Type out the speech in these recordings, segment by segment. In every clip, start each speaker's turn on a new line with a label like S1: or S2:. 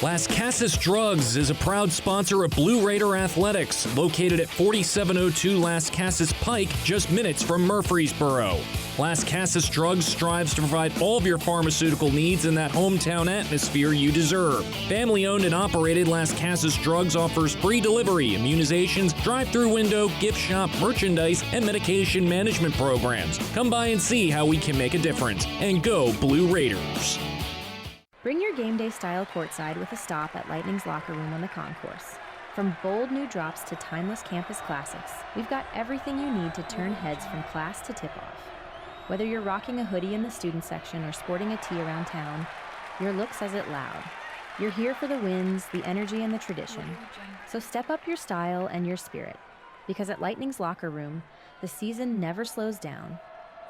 S1: Las Casas Drugs is a proud sponsor of Blue Raider Athletics, located at 4702 Las Casas Pike, just minutes from Murfreesboro. Las Casas Drugs strives to provide all of your pharmaceutical needs in that hometown atmosphere you deserve. Family-owned and operated, Las Casas Drugs offers free delivery, immunizations, drive-through window, gift shop, merchandise, and medication management programs. Come by and see how we can make a difference. And go Blue Raiders!
S2: Bring your game day style courtside with a stop at Lightning's Locker Room on the concourse. From bold new drops to timeless campus classics, we've got everything you need to turn heads from class to tip-off. Whether you're rocking a hoodie in the student section or sporting a tee around town, your look says it loud. You're here for the wins, the energy, and the tradition. So step up your style and your spirit, because at Lightning's Locker Room, the season never slows down,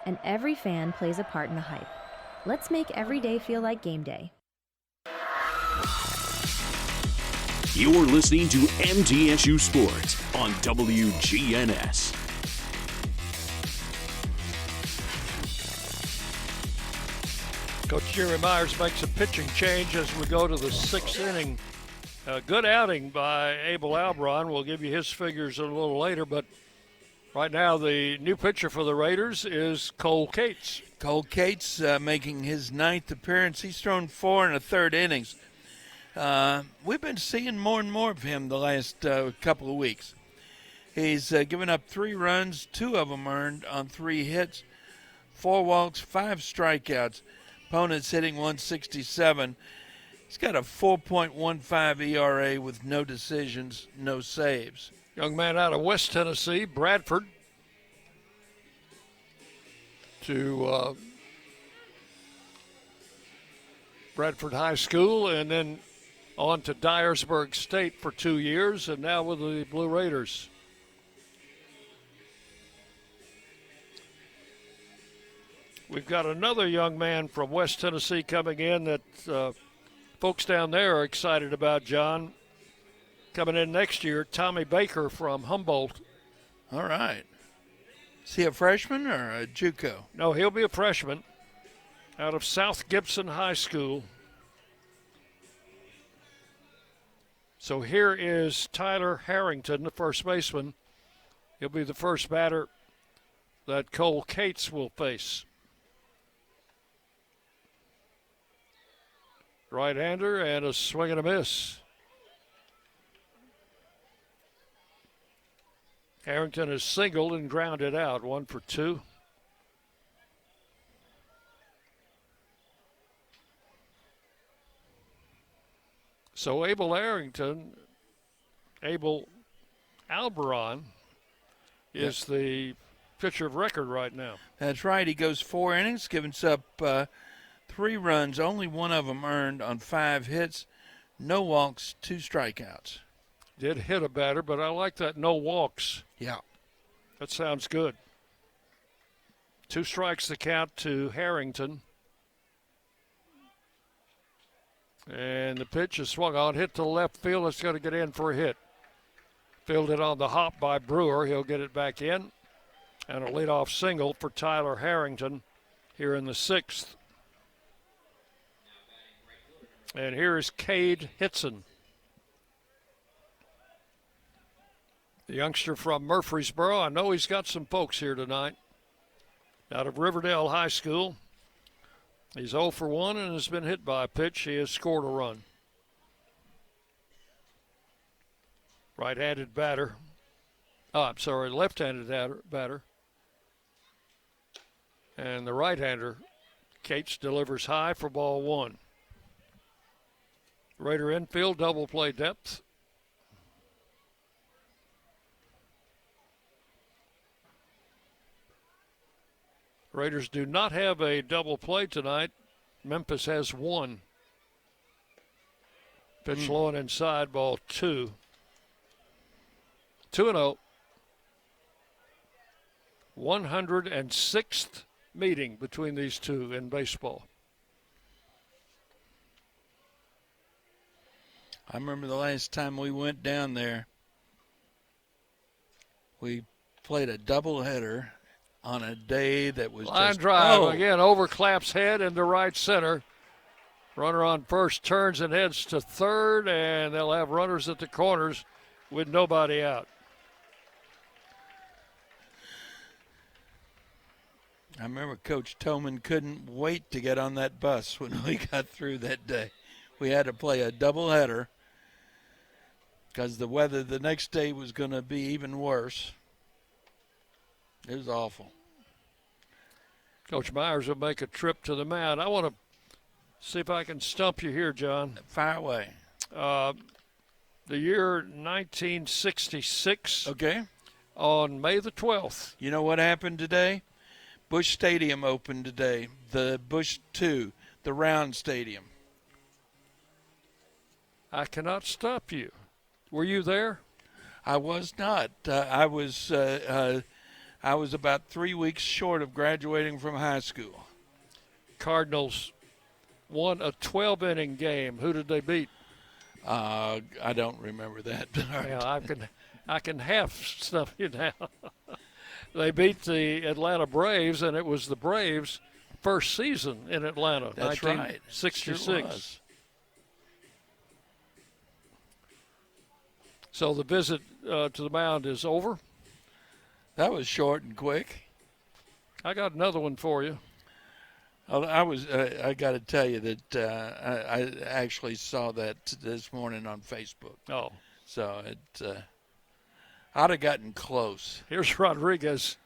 S2: and every fan plays a part in the hype. Let's make every day feel like game day.
S3: You're listening to MTSU Sports on WGNS.
S4: Coach Jerry Myers makes a pitching change as we go to the sixth inning. A good outing by Abel Albron. We'll give you his figures a little later, but right now the new pitcher for the Raiders is Cole Cates.
S5: Cole Cates making his ninth appearance. He's thrown 4 1/3 innings. We've been seeing more and more of him the last couple of weeks. He's given up 3 runs, 2 of them earned on 3 hits, 4 walks, 5 strikeouts. Opponents hitting 167. He's got a 4.15 ERA with no decisions, no saves.
S4: Young man out of West Tennessee, Bradford, to Bradford High School, and then on to Dyersburg State for 2 years, and now with the Blue Raiders. We've got another young man from West Tennessee coming in that folks down there are excited about, John. Coming in next year, Tommy Baker from Humboldt.
S5: All right. Is he a freshman or a JUCO?
S4: No, he'll be a freshman out of South Gibson High School. So here is Tyler Harrington, the first baseman. He'll be the first batter that Cole Cates will face. Right-hander and a swing and a miss. Harrington is singled and grounded out, 1 for 2. So Abel Alberon is the pitcher of record right now.
S5: That's right. He goes 4 innings, giving up 3 runs, only 1 of them earned on 5 hits, no walks, 2 strikeouts.
S4: Did hit a batter, but I like that no walks.
S5: Yeah.
S4: That sounds good. 2 strikes the count to Harrington. And the pitch is swung on, hit to left field. It's going to get in for a hit. Fielded on the hop by Brewer. He'll get it back in. And a leadoff single for Tyler Harrington here in the 6th. And here is Cade Hitson, the youngster from Murfreesboro. I know he's got some folks here tonight. Out of Riverdale High School. He's 0 for 1 and has been hit by a pitch. He has scored a run. Right-handed batter. Left-handed batter. And the right-hander, Cates, delivers high for ball 1. Raider infield, double play depth. Raiders do not have a double play tonight. Memphis has 1. Pitch low and inside, ball 2. 2-0. 106th meeting between these two in baseball.
S5: I remember the last time we went down there, we played a doubleheader on a day that was
S4: line
S5: just
S4: drive again over Clapp's head into right center. Runner on first turns and heads to third, and they'll have runners at the corners with nobody out.
S5: I remember Coach Toman couldn't wait to get on that bus when we got through that day. We had to play a doubleheader because the weather the next day was going to be even worse. It was awful.
S4: Coach Myers will make a trip to the mound. I want to see if I can stump you here, John.
S5: Fire away.
S4: The year 1966.
S5: Okay.
S4: On May the 12th.
S5: You know what happened today? Busch Stadium opened today. The Busch 2, the round stadium.
S4: I cannot stop you. Were you there?
S5: I was not. I was about 3 weeks short of graduating from high school.
S4: Cardinals won a 12-inning game. Who did they beat?
S5: I don't remember that.
S4: Yeah, I can half stuff you now. They beat the Atlanta Braves, and it was the Braves' first season in Atlanta.
S5: That's
S4: 1966.
S5: right. Sure was.
S4: So the visit to the mound is over.
S5: That was short and quick.
S4: I got another one for you.
S5: I got to tell you that I actually saw that this morning on Facebook.
S4: Oh.
S5: So I'd have gotten close.
S4: Here's Rodriguez.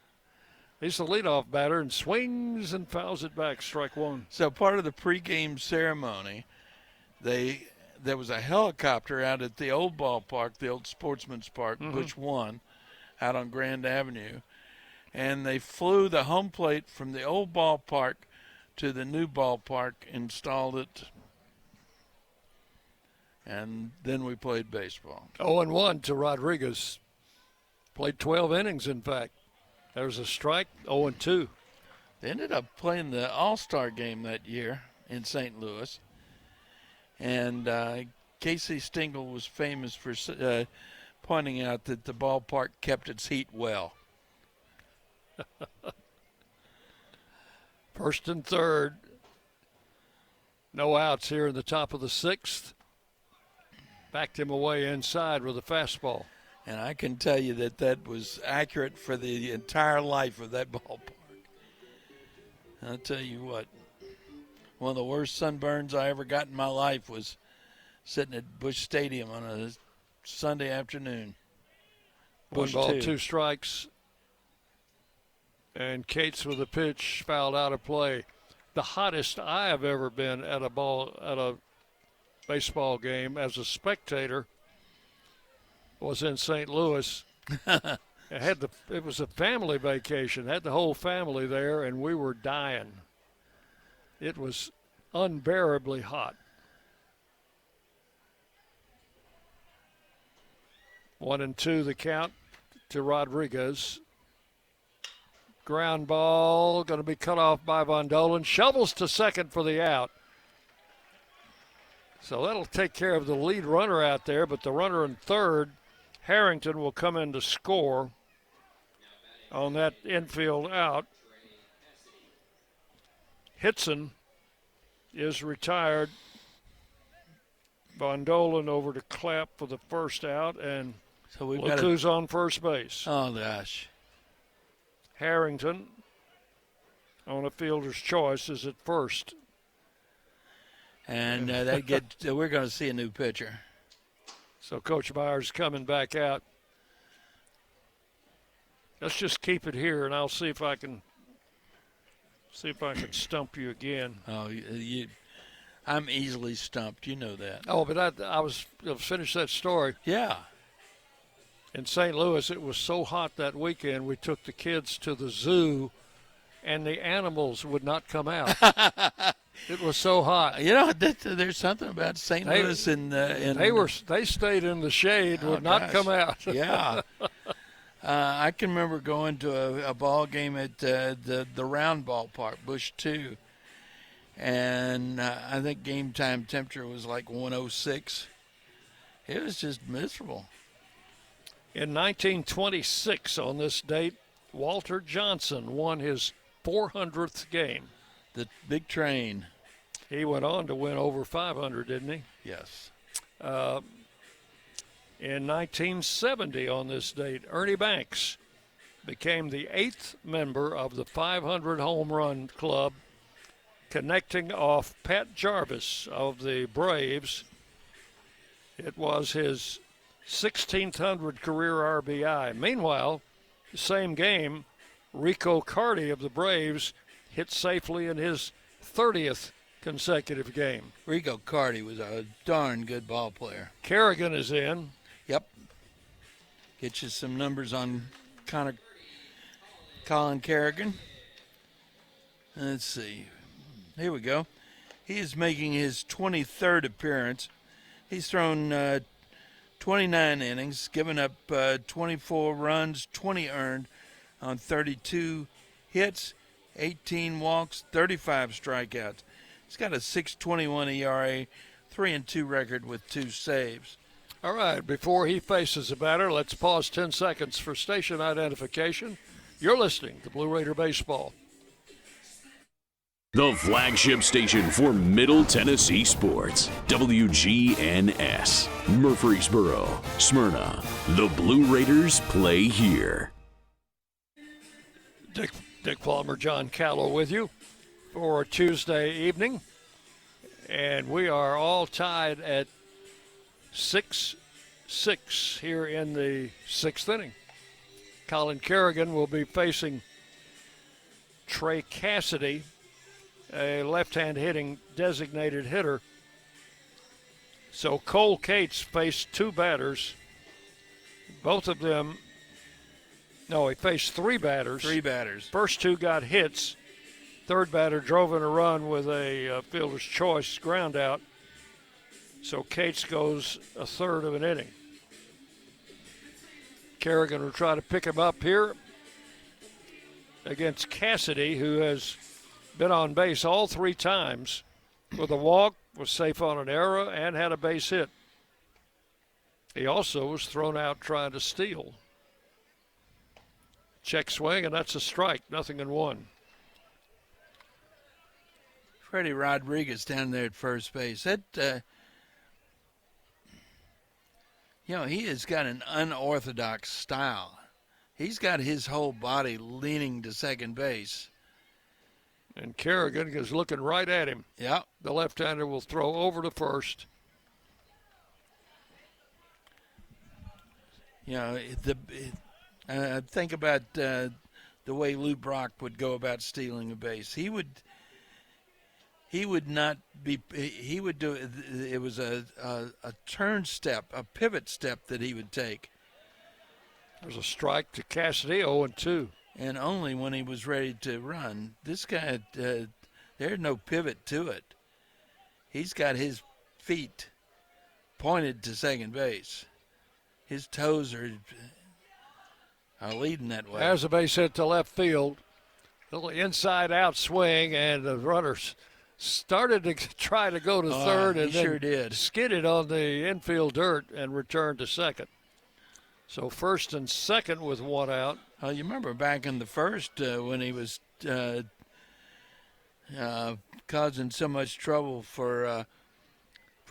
S4: He's the leadoff batter and swings and fouls it back, strike one.
S5: So part of the pregame ceremony, there was a helicopter out at the old ballpark, the old Sportsman's Park, Busch 1, out on Grand Avenue, and they flew the home plate from the old ballpark to the new ballpark, installed it, and then we played baseball.
S4: 0-1 to Rodriguez. Played 12 innings, in fact. There's a strike, 0-2.
S5: They ended up playing the All-Star game that year in St. Louis. And Casey Stengel was famous for pointing out that the ballpark kept its heat well.
S4: First and third. No outs here in the top of the sixth. Backed him away inside with a fastball.
S5: And I can tell you that was accurate for the entire life of that ballpark. I'll tell you what, one of the worst sunburns I ever got in my life was sitting at Busch Stadium on a Sunday afternoon.
S4: One ball, two strikes. And Cates with a pitch fouled out of play. The hottest I have ever been at a baseball game as a spectator was in St. Louis. It was a family vacation. Had the whole family there, and we were dying. It was unbearably hot. 1-2 the count to Rodriguez. Ground ball going to be cut off by Von Dolan. Shovels to second for the out. So that'll take care of the lead runner out there, but the runner in third, Harrington, will come in to score on that infield out. Hitson is retired. Von Dolan over to Clapp for the first out, and
S5: so we've
S4: look who's on first base.
S5: Oh, gosh.
S4: Harrington on a fielder's choice is at first.
S5: And we're going to see a new pitcher.
S4: So Coach Myers coming back out. Let's just keep it here, and I'll see if I can stump you again.
S5: Oh, I'm easily stumped. You know that.
S4: Oh, but I was to finish that story.
S5: Yeah.
S4: In St. Louis, it was so hot that weekend, we took the kids to the zoo, and the animals would not come out. It was so hot.
S5: You know, there's something about St. Louis
S4: they stayed in the shade, would not come out.
S5: Yeah. I can remember going to a ball game at the round ballpark, Busch 2, and I think game time temperature was like 106. It was just miserable.
S4: In 1926, on this date, Walter Johnson won his 400th game.
S5: The big train.
S4: He went on to win over 500, didn't he?
S5: Yes.
S4: In 1970, on this date, Ernie Banks became the 8th member of the 500 home run club, connecting off Pat Jarvis of the Braves. It was his 1600 career RBI. Meanwhile, the same game, Rico Carty of the Braves hit safely in his 30th consecutive game.
S5: Rico Carty was a darn good ball player.
S4: Kerrigan is in.
S5: Yep. Get you some numbers on Colin Kerrigan. Let's see. Here we go. He is making his 23rd appearance. He's thrown 29 innings, given up 24 runs, 20 earned on 32 hits, 18 walks, 35 strikeouts. He's got a 6.21 ERA, 3-2 record with 2 saves.
S4: All right, before he faces the batter, let's pause 10 seconds for station identification. You're listening to Blue Raider Baseball.
S3: The flagship station for Middle Tennessee sports. WGNS. Murfreesboro, Smyrna. The Blue Raiders play here.
S4: Dick Palmer, John Callow with you for Tuesday evening. And we are all tied at 6-6 here in the 6th inning. Colin Kerrigan will be facing Trey Cassidy, a left-hand hitting designated hitter. So Cole Cates faced 2 batters. Both of them, no, he faced 3 batters.
S5: 3 batters.
S4: First 2 got hits. Third batter drove in a run with a fielder's choice ground out. So Cates goes a third of an inning. Kerrigan will try to pick him up here against Cassidy, who has been on base all 3 times with a walk, was safe on an error, and had a base hit. He also was thrown out trying to steal. Check swing, and that's a strike, 0-1.
S5: Freddie Rodriguez down there at first base. That, he has got an unorthodox style. He's got his whole body leaning to second base.
S4: And Kerrigan is looking right at him.
S5: Yeah.
S4: The left-hander will throw over to first.
S5: Think about the way Lou Brock would go about stealing a base. He would not be. He would do. It was a turn step, a pivot step that he would take.
S4: There's a strike to Cassidy, 0-2.
S5: And only when he was ready to run. This guy, there's no pivot to it. He's got his feet pointed to second base. His toes are leading that way.
S4: There's a base hit to left field. Little inside-out swing, and the runners started to try to go to third, and then
S5: sure did.
S4: Skidded on the infield dirt and returned to second. So first and second with 1 out.
S5: You remember back in the first when he was causing so much trouble for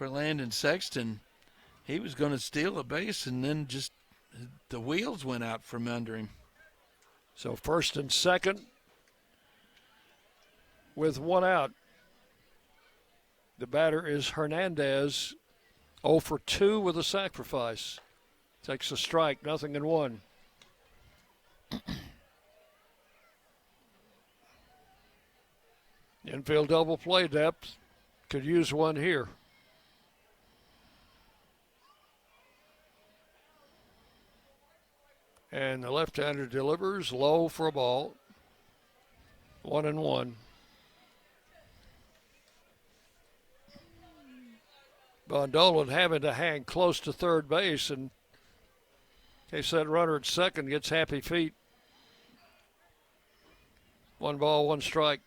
S5: Landon Sexton. He was going to steal a base, and then just the wheels went out from under him.
S4: So first and second with 1 out. The batter is Hernandez, 0 for 2 with a sacrifice. Takes a strike, 0-1. Infield double play depth. Could use one here. And the left-hander delivers low for a ball. 1-1. Von Dolan having to hang close to third base, and in case that runner at second gets happy feet. 1 ball, 1 strike.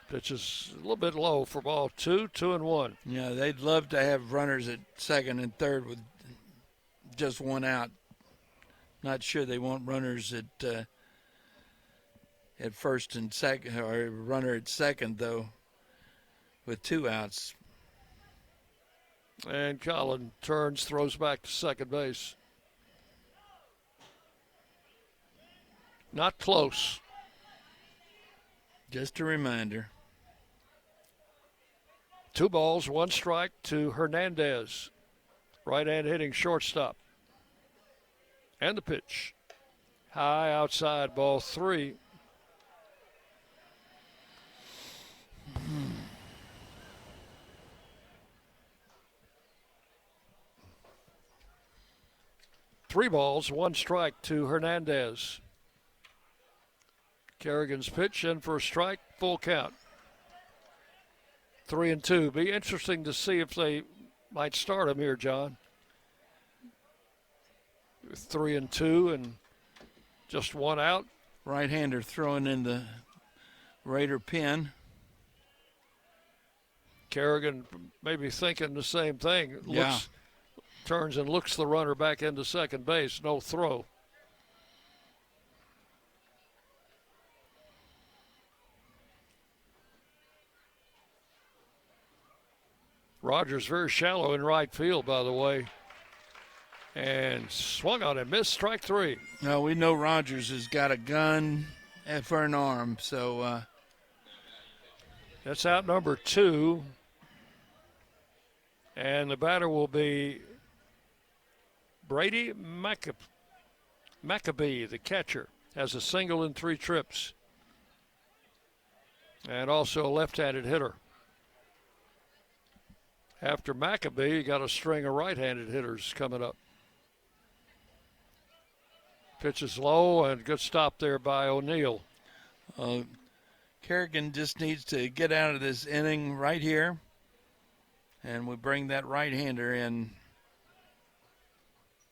S4: Pitch is a little bit low for ball 2, 2-1.
S5: Yeah, they'd love to have runners at second and third with just 1 out. Not sure they want runners at at first and second, or runner at second, though, with 2 outs.
S4: And Collin turns, throws back to second base. Not close.
S5: Just a reminder.
S4: 2 balls, 1 strike to Hernandez. Right-hand hitting shortstop. And the pitch. High outside, ball 3. Three balls, 1 strike to Hernandez. Kerrigan's pitch in for a strike, full count. 3-2. Be interesting to see if they might start him here, John. 3-2 and just 1 out.
S5: Right-hander throwing in the Raider pen.
S4: Kerrigan maybe thinking the same thing. Turns and looks the runner back into second base. No throw. Rogers very shallow in right field, by the way. And swung on and missed, strike 3.
S5: No, we know Rogers has got a gun for an arm, so.
S4: That's out number 2. And the batter will be Brady Maccabee, the catcher, has a single in 3 trips. And also a left-handed hitter. After Maccabee, you got a string of right-handed hitters coming up. Pitch is low and good stop there by O'Neill.
S5: Kerrigan just needs to get out of this inning right here. And we bring that right-hander in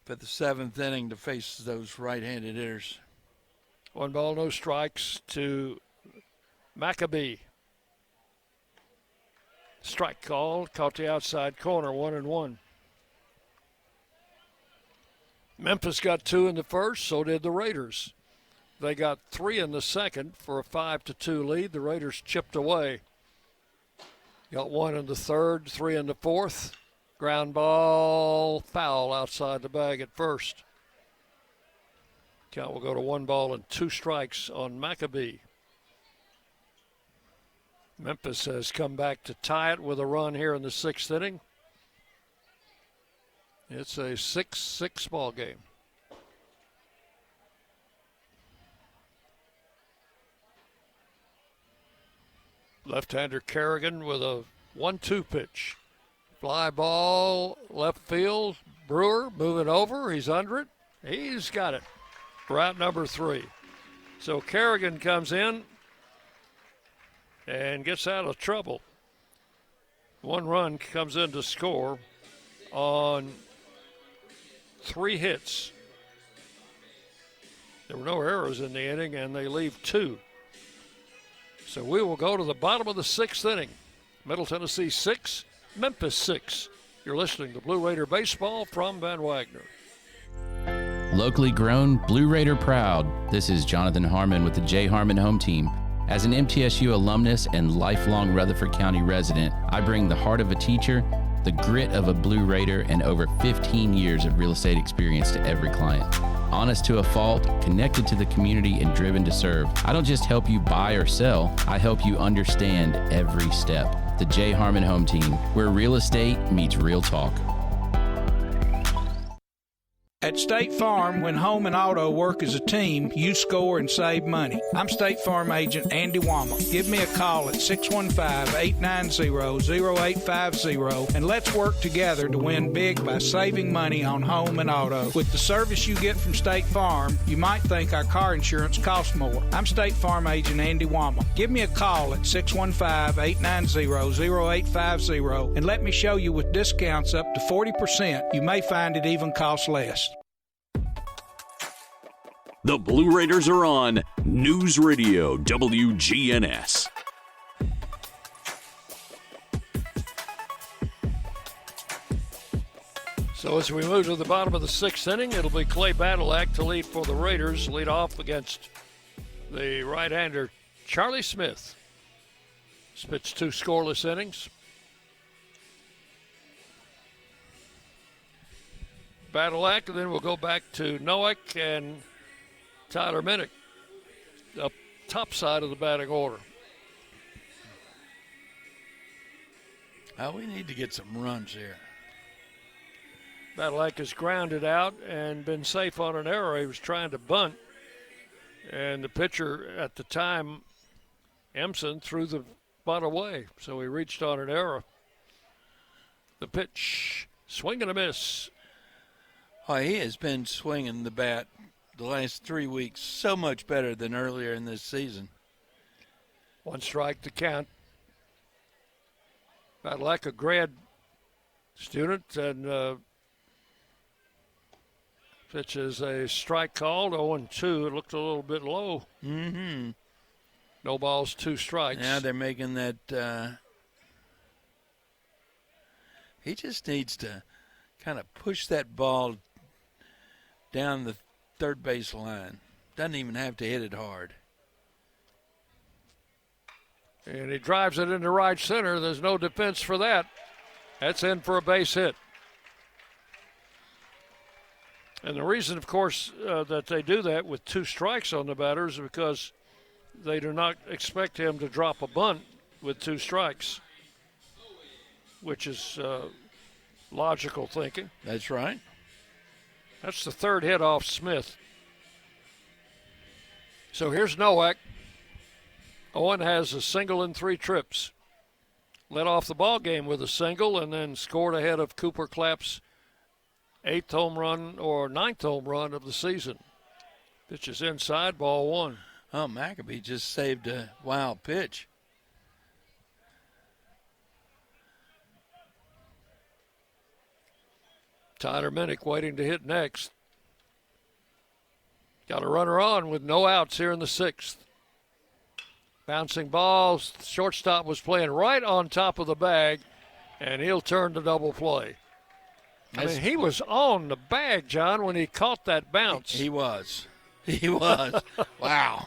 S5: for the 7th inning to face those right-handed hitters.
S4: 1 ball, no strikes to Maccabee. Strike call, caught the outside corner, 1-1. Memphis got 2 in the first, so did the Raiders. They got 3 in the second for a 5-2 lead. The Raiders chipped away. Got 1 in the third, 3 in the fourth. Ground ball, foul outside the bag at first. Count will go to 1 ball and 2 strikes on Maccabee. Memphis has come back to tie it with a run here in the 6th inning. It's a 6-6 ball game. Left-hander Kerrigan with a 1-2 pitch. Fly ball, left field. Brewer moving over. He's under it. He's got it. Route number 3. So Kerrigan comes in and gets out of trouble. 1 run comes in to score on 3 hits. There were no errors in the inning, and they leave 2. So we will go to the bottom of the 6th inning. Middle Tennessee 6, Memphis 6. You're listening to Blue Raider Baseball from Van Wagner.
S6: Locally grown, Blue Raider proud. This is Jonathan Harmon with the J. Harmon Home Team. As an MTSU alumnus and lifelong Rutherford County resident, I bring the heart of a teacher, the grit of a Blue Raider, and over 15 years of real estate experience to every client. Honest to a fault, connected to the community, and driven to serve. I don't just help you buy or sell, I help you understand every step. The J. Harmon Home Team, where real estate meets real talk.
S7: At State Farm, when home and auto work as a team, you score and save money. I'm State Farm agent Andy Wama. Give me a call at 615-890-0850 and let's work together to win big by saving money on home and auto. With the service you get from State Farm, you might think our car insurance costs more. I'm State Farm agent Andy Wama. Give me a call at 615-890-0850 and let me show you with discounts up to 40%. You may find it even costs less.
S3: The Blue Raiders are on News Radio WGNS.
S4: So as we move to the bottom of the 6th inning, it'll be Clay Badylak to lead for the Raiders, lead off against The right-hander, Charlie Smith, spits 2 scoreless innings. Badalak, and then we'll go back to Noack and Tyler Minnick up top side of the batting order.
S5: We need to get some runs here.
S4: Badalak has grounded out and been safe on an error. He was trying to bunt, and the pitcher at the time, Emson, threw the bunt away, so he reached on an error. The pitch, swing and a miss.
S5: Oh, he has been swinging the bat the last 3 weeks so much better than earlier in this season.
S4: 1 strike to count. Badalak, a grad student, and pitch is a strike called, 0-2. It looked a little bit low.
S5: Mm-hmm.
S4: No balls, 2 strikes.
S5: Now they're making that. He just needs to kind of push that ball down the third base line. Doesn't even have to hit it hard.
S4: And he drives it into right center. There's no defense for that. That's in for a base hit. And the reason, of course, that they do that with 2 strikes on the batter is because they do not expect him to drop a bunt with 2 strikes, which is logical thinking.
S5: That's right.
S4: That's the 3rd hit off Smith. So here's Noack. Owen has a single in 3 trips. Led off the ball game with a single and then scored ahead of Cooper Clapp's 8th home run or 9th home run of the season. Pitch is inside, ball 1.
S5: Oh, Maccabee just saved a wild pitch.
S4: Tyler Minnick waiting to hit next. Got a runner on with no outs here in the 6th. Bouncing balls. Shortstop was playing right on top of the bag, and he'll turn to double play. I mean, he was on the bag, John, when he caught that bounce.
S5: He was. He was. Wow.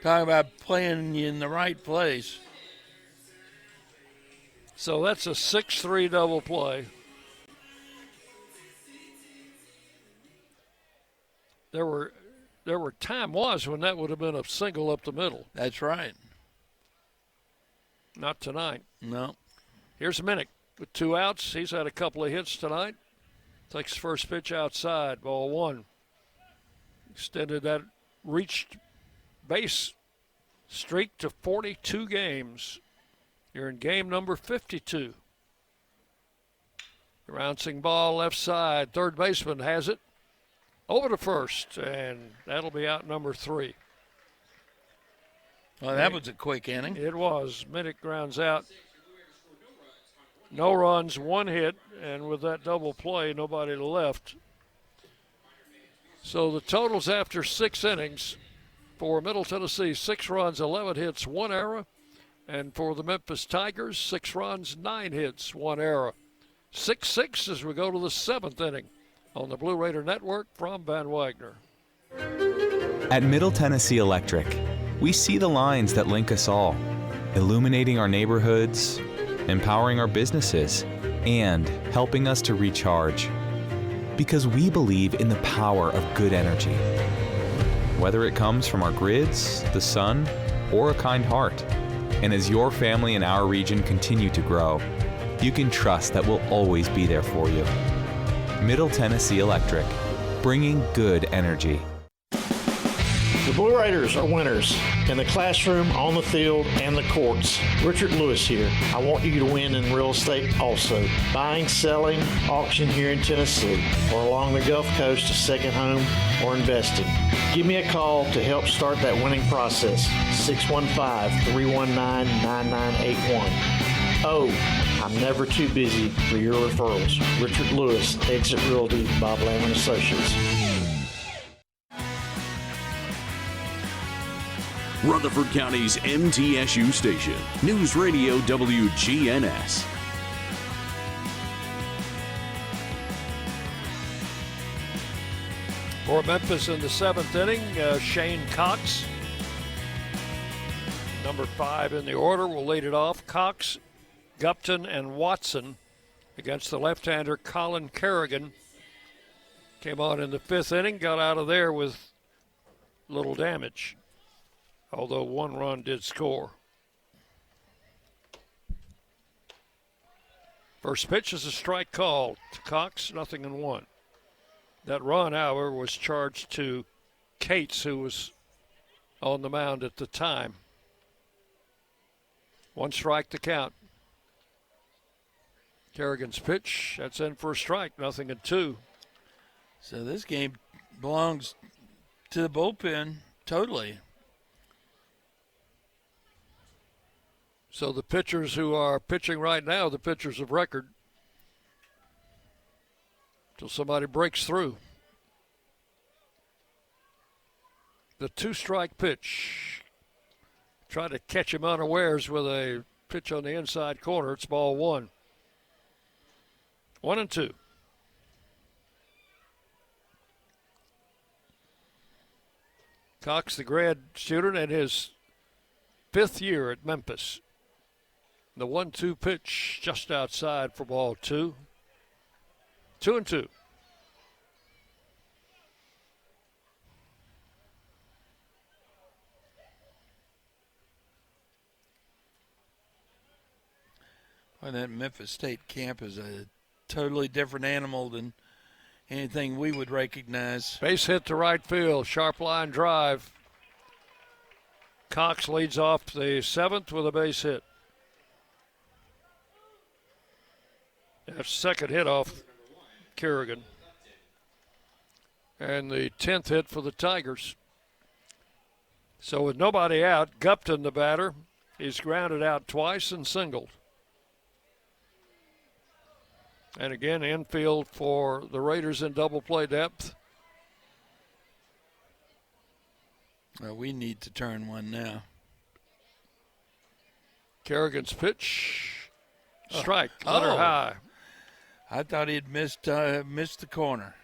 S5: Talking about playing you in the right place.
S4: So that's a 6-3 double play. There were time was when that would have been a single up the middle.
S5: That's right.
S4: Not tonight.
S5: No.
S4: Here's Minnick with 2 outs. He's had a couple of hits tonight. Takes first pitch outside, ball 1. Extended that reached base streak to 42 games. You're in game number 52. Bouncing ball left side. Third baseman has it. Over to first, and that'll be out number 3.
S5: Well, that was a quick inning.
S4: It was. Minnick grounds out. No runs, 1 hit, and with that double play, nobody left. So the totals after 6 innings for Middle Tennessee, 6 runs, 11 hits, 1 error. And for the Memphis Tigers, 6 runs, 9 hits, 1 error. 6-6 as we go to the 7th inning on the Blue Raider Network from Van Wagner.
S8: At Middle Tennessee Electric, we see the lines that link us all, illuminating our neighborhoods, empowering our businesses, and helping us to recharge. Because we believe in the power of good energy. Whether it comes from our grids, the sun, or a kind heart. And as your family and our region continue to grow, you can trust that we'll always be there for you. Middle Tennessee Electric, bringing good energy.
S9: The Blue Raiders are winners in the classroom, on the field, and the courts. Richard Lewis here. I want you to win in real estate also. Buying, selling, auction here in Tennessee, or along the Gulf Coast, a second home, or investing. Give me a call to help start that winning process. 615-319-9981. Oh, I'm never too busy for your referrals. Richard Lewis, Exit Realty, Bob Lamb & Associates.
S3: Rutherford County's MTSU station, News Radio WGNS.
S4: For Memphis in the 7th inning, Shane Cox Number 5 in the order will lead it off. Cox, Gupton, and Watson against the left-hander Colin Kerrigan. Came on in the 5th inning, got out of there with little damage, although 1 run did score. First pitch is a strike call to Cox, 0-1. That run, however, was charged to Cates, who was on the mound at the time. 1 strike to count. Kerrigan's pitch, that's in for a strike, 0-2.
S5: So this game belongs to the bullpen totally.
S4: So the pitchers who are pitching right now, the pitchers of record, till somebody breaks through. The 2-strike pitch. Try to catch him unawares with a pitch on the inside corner. It's ball 1. 1-2. Cox, the grad student, in his 5th year at Memphis. The 1-2 pitch just outside for ball 2. 2-2.
S5: Well, that Memphis State camp is a totally different animal than anything we would recognize.
S4: Base hit to right field, sharp line drive. Cox leads off the 7th with a base hit. That's second hit off Kerrigan. And the 10th hit for the Tigers. So with nobody out, Gupton, the batter, is grounded out twice and singled. And again, infield for the Raiders in double play depth.
S5: Well, we need to turn one now.
S4: Kerrigan's pitch. Strike. Under high.
S5: I thought he'd missed the corner.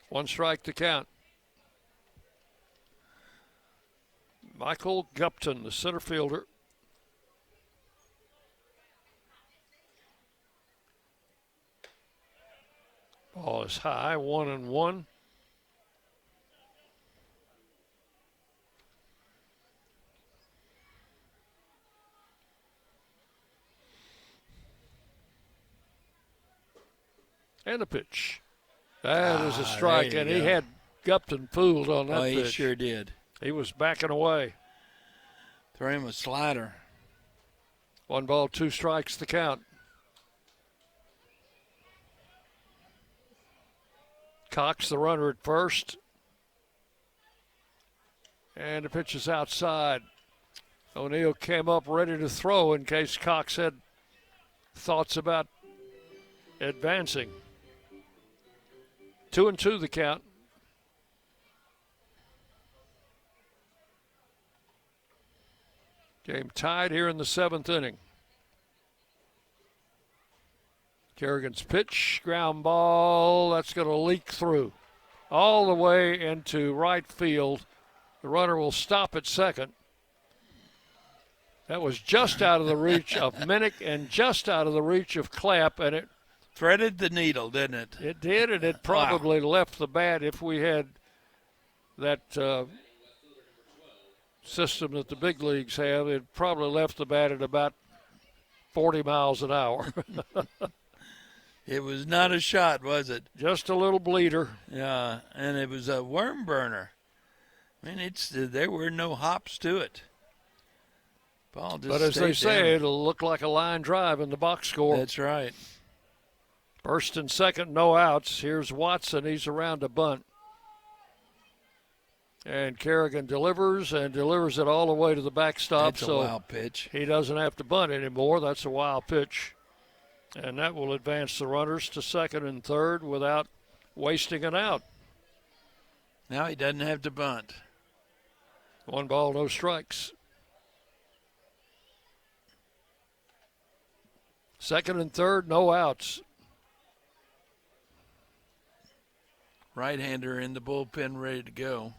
S4: 1 strike to count. Michael Gupton, the center fielder. Ball is high, 1-1. And a pitch. That is a strike, and he had Gupton fooled on that pitch.
S5: He sure did.
S4: He was backing away.
S5: Throw him a slider.
S4: 1 ball, 2 strikes to count. Cox, the runner at first. And the pitch is outside. O'Neill came up ready to throw in case Cox had thoughts about advancing. 2-2 the count. Game tied here in the 7th inning. Kerrigan's pitch, ground ball, that's going to leak through all the way into right field. The runner will stop at second. That was just out of the reach of Minnick and just out of the reach of Clapp, and it
S5: threaded the needle, didn't it?
S4: It did, and it probably left the bat. If we had that system that the big leagues have, it probably left the bat at about 40 miles an hour.
S5: It was not a shot, was it?
S4: Just a little bleeder.
S5: Yeah, and it was a worm burner. I mean, there were no hops to it. Ball just
S4: but as they say,
S5: down.
S4: it'll look like a line drive in the box score.
S5: That's right.
S4: First and second, no outs. Here's Watson. He's around a bunt. And Kerrigan delivers and delivers it all the way to the backstop.
S5: That's a wild pitch.
S4: He doesn't have to bunt anymore. That's a wild pitch. And that will advance the runners to second and third without wasting an out.
S5: Now he doesn't have to bunt.
S4: 1 ball, no strikes. Second and third, no outs.
S5: Right-hander in the bullpen ready to go.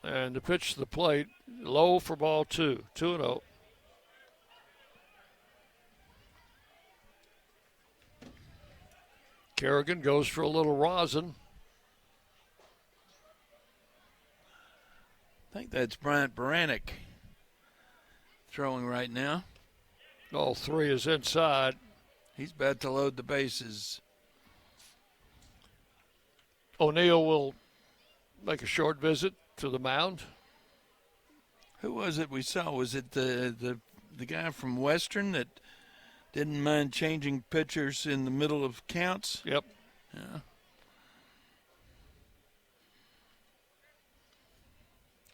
S4: And the pitch to the plate, low for ball 2, 2-0. Kerrigan goes for a little rosin.
S5: I think that's Bryant Baranek throwing right now.
S4: All 3 is inside.
S5: He's about to load the bases.
S4: O'Neill will make a short visit to the mound.
S5: Who was it we saw? Was it the guy from Western that didn't mind changing pitchers in the middle of counts?
S4: Yep.
S5: Yeah.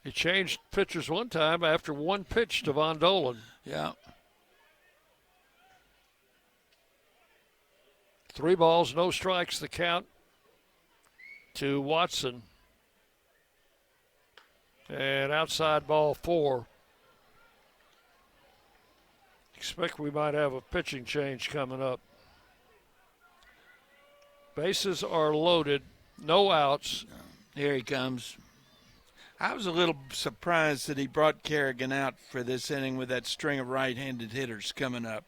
S4: He changed pitchers one time after one pitch to Von Dolan.
S5: Yeah.
S4: 3 balls, no strikes, the count to Watson. And outside ball 4. Expect we might have a pitching change coming up. Bases are loaded, no outs.
S5: Here he comes. I was a little surprised that he brought Kerrigan out for this inning with that string of right-handed hitters coming up.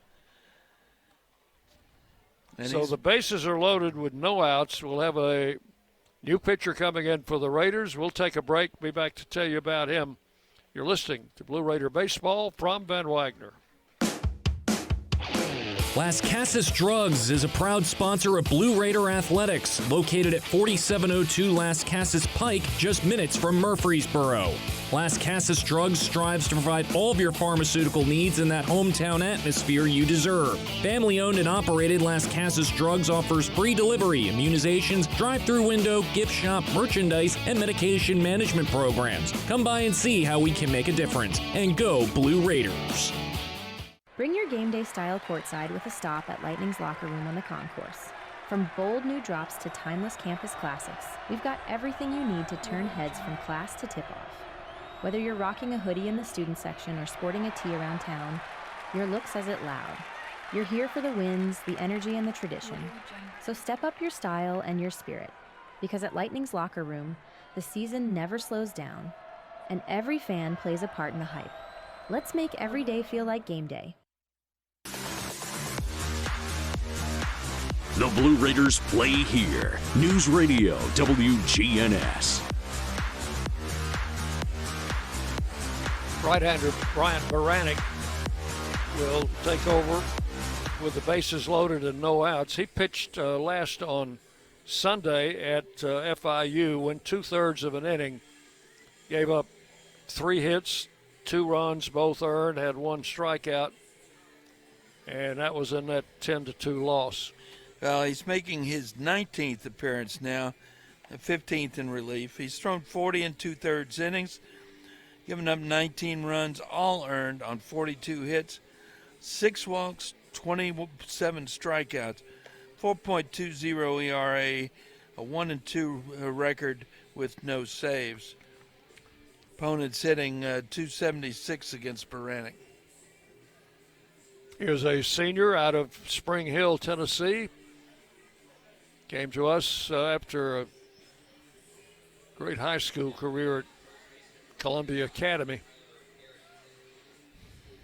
S5: And
S4: so the bases are loaded with no outs. We'll have a new pitcher coming in for the Raiders. We'll take a break. Be back to tell you about him. You're listening to Blue Raider Baseball from Van Wagner.
S1: Las Casas Drugs is a proud sponsor of Blue Raider Athletics, located at 4702 Las Casas Pike, just minutes from Murfreesboro. Las Casas Drugs strives to provide all of your pharmaceutical needs in that hometown atmosphere you deserve. Family-owned and operated, Las Casas Drugs offers free delivery, immunizations, drive-through window, gift shop, merchandise, and medication management programs. Come by and see how we can make a difference. And go Blue Raiders!
S2: Bring your game day style courtside with a stop at Lightning's locker room on the concourse. From bold new drops to timeless campus classics, we've got everything you need to turn heads from class to tip-off. Whether you're rocking a hoodie in the student section or sporting a tee around town, your look says it loud. You're here for the wins, the energy, and the tradition. So step up your style and your spirit, because at Lightning's locker room, the season never slows down, and every fan plays a part in the hype. Let's make every day feel like game day.
S3: The Blue Raiders play here. News Radio WGNS.
S4: Right-hander Bryant Baranek will take over with the bases loaded and no outs. He pitched last on Sunday at FIU, went 2/3 of an inning, gave up 3 hits, 2 runs, both earned, had 1 strikeout, and that was in that 10-2 loss.
S5: Well, he's making his 19th appearance now, 15th in relief. He's thrown 40 2/3 innings, given up 19 runs, all earned on 42 hits, 6 walks, 27 strikeouts, 4.20 ERA, a 1-2 record with no saves. Opponents hitting 276 against Baranek.
S4: Here's a senior out of Spring Hill, Tennessee. Came to us after a great high school career at Columbia Academy.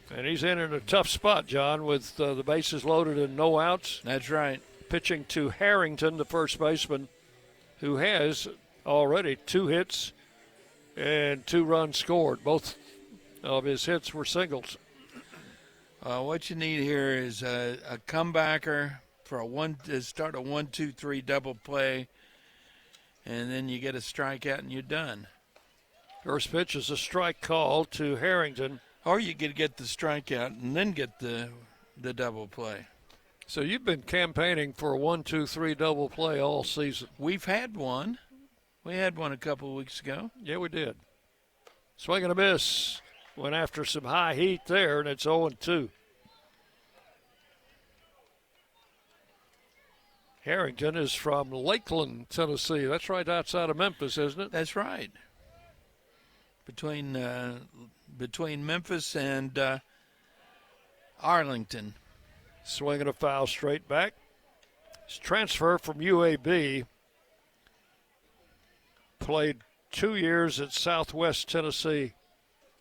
S4: And he's in a tough spot, John, with the bases loaded and no outs.
S5: That's right.
S4: Pitching to Harrington, the first baseman, who has already 2 hits and 2 runs scored. Both of his hits were singles.
S5: What you need here is a comebacker for to start a 1-2-3 double play, and then you get a strikeout and you're done.
S4: First pitch is a strike call to Harrington.
S5: Or you could get the strikeout and then get the double play.
S4: So you've been campaigning for a 1-2-3 double play all season.
S5: We've had one. We had one a couple of weeks ago.
S4: Yeah, we did. Swing and a miss. Went after some high heat there, and it's 0-2. Harrington is from Lakeland, Tennessee. That's right outside of Memphis, isn't it?
S5: That's right. Between Memphis and Arlington.
S4: Swinging a foul straight back. His transfer from UAB. Played 2 years at Southwest Tennessee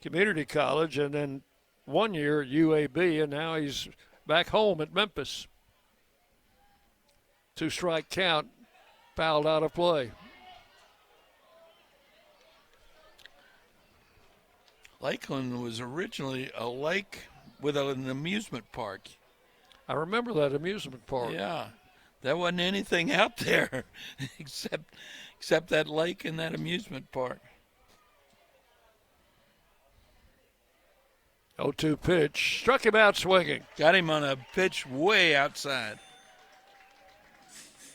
S4: Community College and then 1 year at UAB, and now he's back home at Memphis. 2-strike count, fouled out of play.
S5: Lakeland was originally a lake with an amusement park.
S4: I remember that amusement park.
S5: Yeah, there wasn't anything out there except that lake and that amusement park.
S4: 0-2 pitch, struck him out swinging.
S5: Got him on a pitch way outside.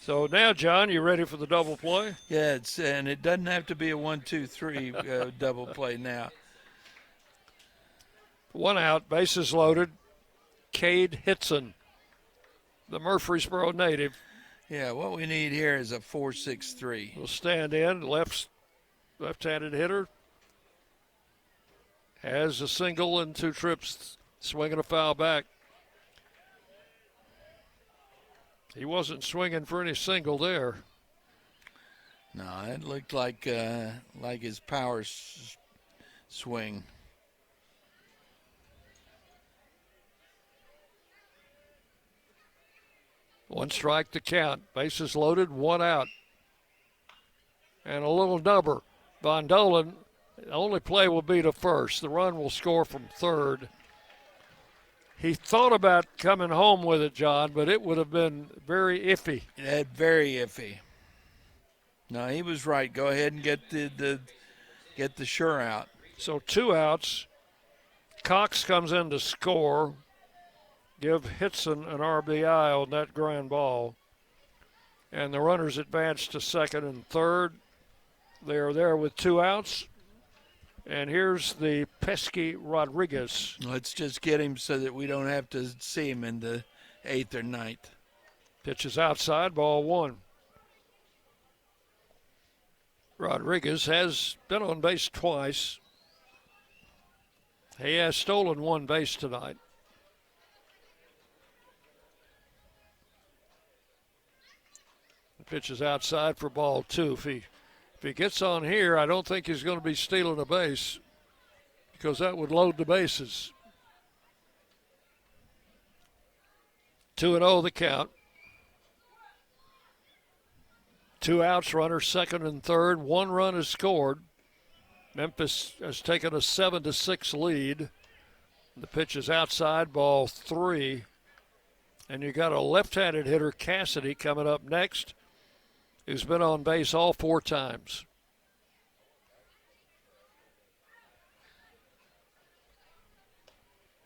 S4: So now, John, you ready for the double play?
S5: Yeah, and it doesn't have to be a 1-2-3 double play now.
S4: 1 out, bases loaded. Cade Hitson, the Murfreesboro native.
S5: Yeah, what we need here is a 4-6-3.
S4: Will stand in, left-handed hitter. Has a single and 2 trips, swinging a foul back. He wasn't swinging for any single there.
S5: No, it looked like his power swing.
S4: One strike to count. Bases loaded, 1 out. And a little number. Von Dolan, the only play will be to first. The run will score from third. He thought about coming home with it, John, but it would have been very iffy.
S5: Very iffy. No, he was right. Go ahead and get the sure out.
S4: So 2 outs. Cox comes in to score. Give Hitson an RBI on that ground ball. And the runners advance to second and third. They are there with 2 outs. And here's the pesky Rodriguez.
S5: Let's just get him so that we don't have to see him in the 8th or 9th.
S4: Pitch is outside, ball 1. Rodriguez has been on base twice. He has stolen 1 base tonight. The pitch is outside for ball 2. If he gets on here, I don't think he's going to be stealing a base because that would load the bases. 2-0 the count. 2 outs, runner second and third. 1 run is scored. Memphis has taken a 7-6 lead. The pitch is outside, ball 3. And you got a left-handed hitter, Cassidy, coming up next, who's been on base all 4 times.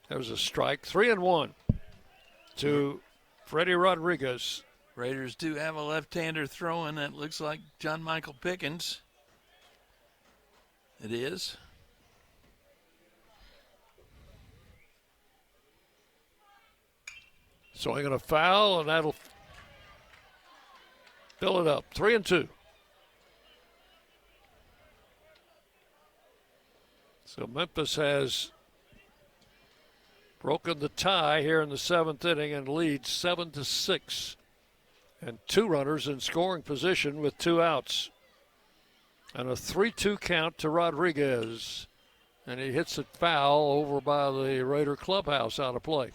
S4: There's a strike. 3-1 to Freddie Rodriguez.
S5: Raiders do have a left-hander throwing that looks like John Michael Pickens. It is.
S4: Swinging a foul, and that'll fill it up. 3-2. So Memphis has broken the tie here in the 7th inning and leads 7-6. And 2 runners in scoring position with 2 outs. And a 3-2 count to Rodriguez. And he hits it foul over by the Raider clubhouse out of play.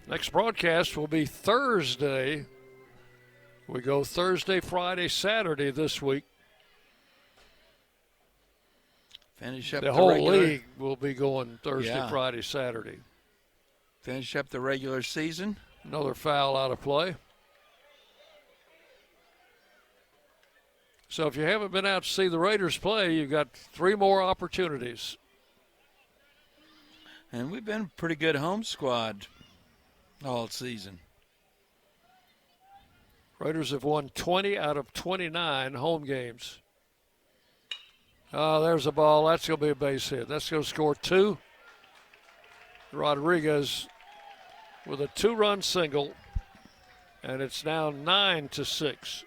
S4: Next broadcast will be Thursday. We go Thursday, Friday, Saturday this week.
S5: Finish up
S4: the whole
S5: regular
S4: league will be going Thursday,
S5: Yeah.
S4: Friday, Saturday.
S5: Finish up the regular season.
S4: Another foul out of play. So if you haven't been out to see the Raiders play, you've got 3 more opportunities.
S5: And we've been a pretty good home squad all season.
S4: Raiders have won 20 out of 29 home games. Oh, there's a ball. That's going to be a base hit. That's going to score 2. Rodriguez with a 2-run single, and it's now 9-6.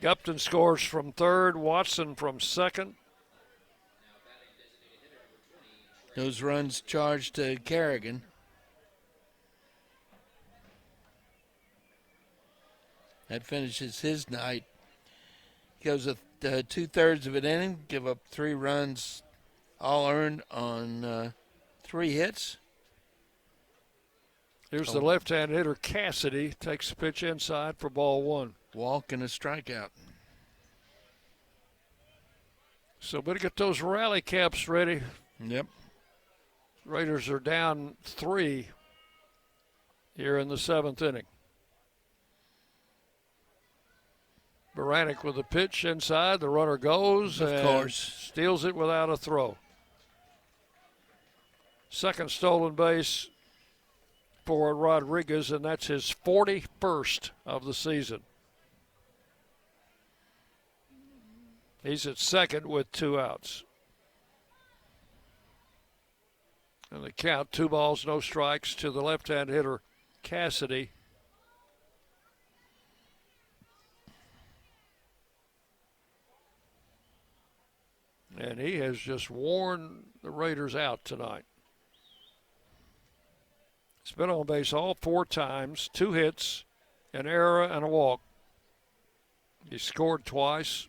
S4: Gupton scores from third, Watson from second.
S5: Those runs charged to Kerrigan. That finishes his night. He goes 2/3 of an inning, give up 3 runs, all earned on 3 hits.
S4: Here's the left-hand hitter, Cassidy, takes the pitch inside for ball 1.
S5: Walk and a strikeout.
S4: So better get those rally caps ready.
S5: Yep.
S4: Raiders are down 3 here in the 7th inning. Baranek with the pitch inside. The runner goes
S5: Of course.
S4: Steals it without a throw. Second stolen base for Rodriguez, and that's his 41st of the season. He's at second with 2 outs. And the count, 2 balls, no strikes to the left-hand hitter, Cassidy. And he has just worn the Raiders out tonight. He's been on base all 4 times, 2 hits, an error, and a walk. He scored twice.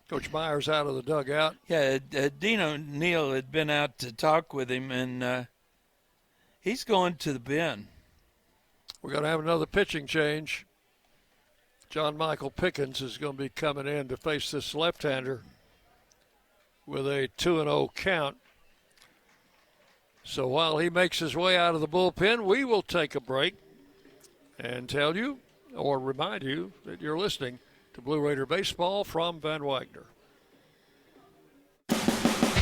S4: Coach Myers out of the dugout.
S5: Yeah, Dean O'Neill had been out to talk with him, and he's going to the bin.
S4: We're going to have another pitching change. John Michael Pickens is going to be coming in to face this left-hander with a 2-0 count. So while he makes his way out of the bullpen, we will take a break and tell you or remind you that you're listening to Blue Raider Baseball from Van Wagner.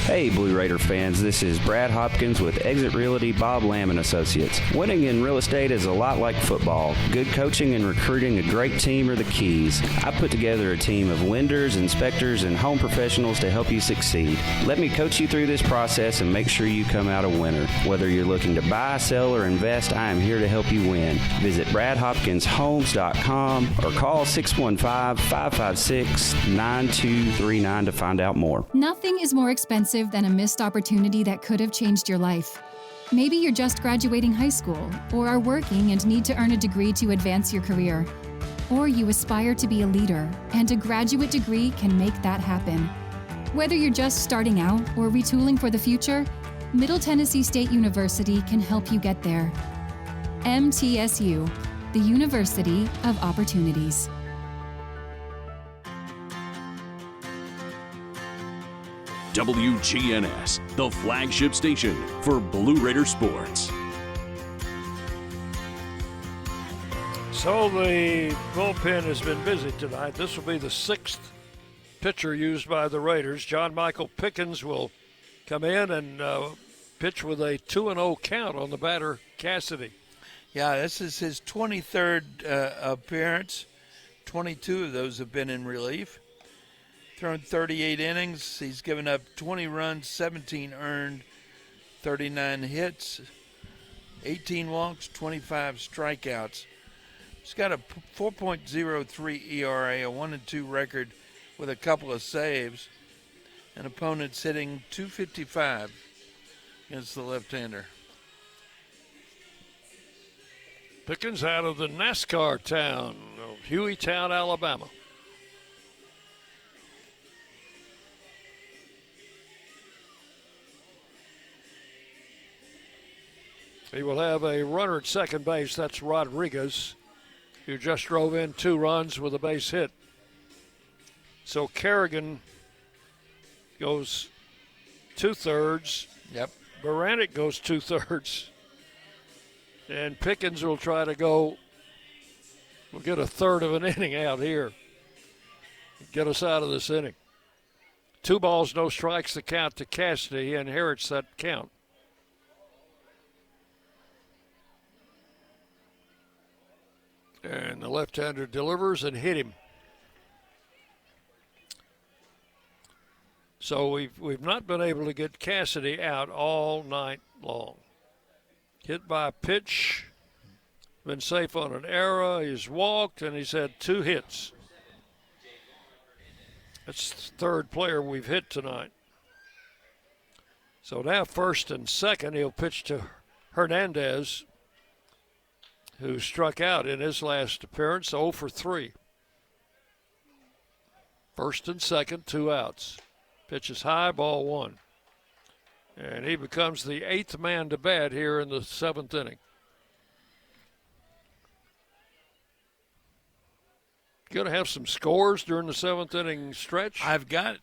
S10: Hey Blue Raider fans, this is Brad Hopkins with Exit Realty Bob Lamb and Associates. Winning in real estate is a lot like football. Good coaching and recruiting a great team are the keys. I put together a team of lenders, inspectors, and home professionals to help you succeed. Let me coach you through this process and make sure you come out a winner. Whether you're looking to buy, sell, or invest, I am here to help you win. Visit BradHopkinsHomes.com or call 615-556-9239 to find out more.
S11: Nothing is more expensive than a missed opportunity that could have changed your life. Maybe you're just graduating high school or are working and need to earn a degree to advance your career. Or you aspire to be a leader, and a graduate degree can make that happen. Whether you're just starting out or retooling for the future, Middle Tennessee State University can help you get there. MTSU, the University of Opportunities.
S3: WGNS, the flagship station for Blue Raider sports.
S4: So the bullpen has been busy tonight. This will be the 6th pitcher used by the Raiders. John Michael Pickens will come in and pitch with a 2-0 count on the batter, Cassidy.
S5: Yeah, this is his 23rd appearance. 22 of those have been in relief. Thrown 38 innings. He's given up 20 runs, 17 earned, 39 hits, 18 walks, 25 strikeouts. He's got a 4.03 ERA, a 1-2 record with a couple of saves. An opponent's hitting .255 against the left-hander.
S4: Pickens out of the NASCAR town of Hueytown, Alabama. He will have a runner at second base. That's Rodriguez, who just drove in 2 runs with a base hit. So Kerrigan goes 2/3.
S5: Yep.
S4: Baranek goes 2/3. And Pickens will try to go, we'll get a third of an inning out here. Get us out of this inning. 2 balls, no strikes, the count to Cassidy. He inherits that count. And the left-hander delivers and hit him. So we've not been able to get Cassidy out all night long. Hit by a pitch, been safe on an error, he's walked, and he's had 2 hits. That's the 3rd player we've hit tonight. So now first and second, he'll pitch to Hernandez, who struck out in his last appearance, 0 for 3. First and second, 2 outs. Pitches high, ball 1. And he becomes the 8th man to bat here in the 7th inning. Going to have some scores during the 7th inning stretch?
S5: I've got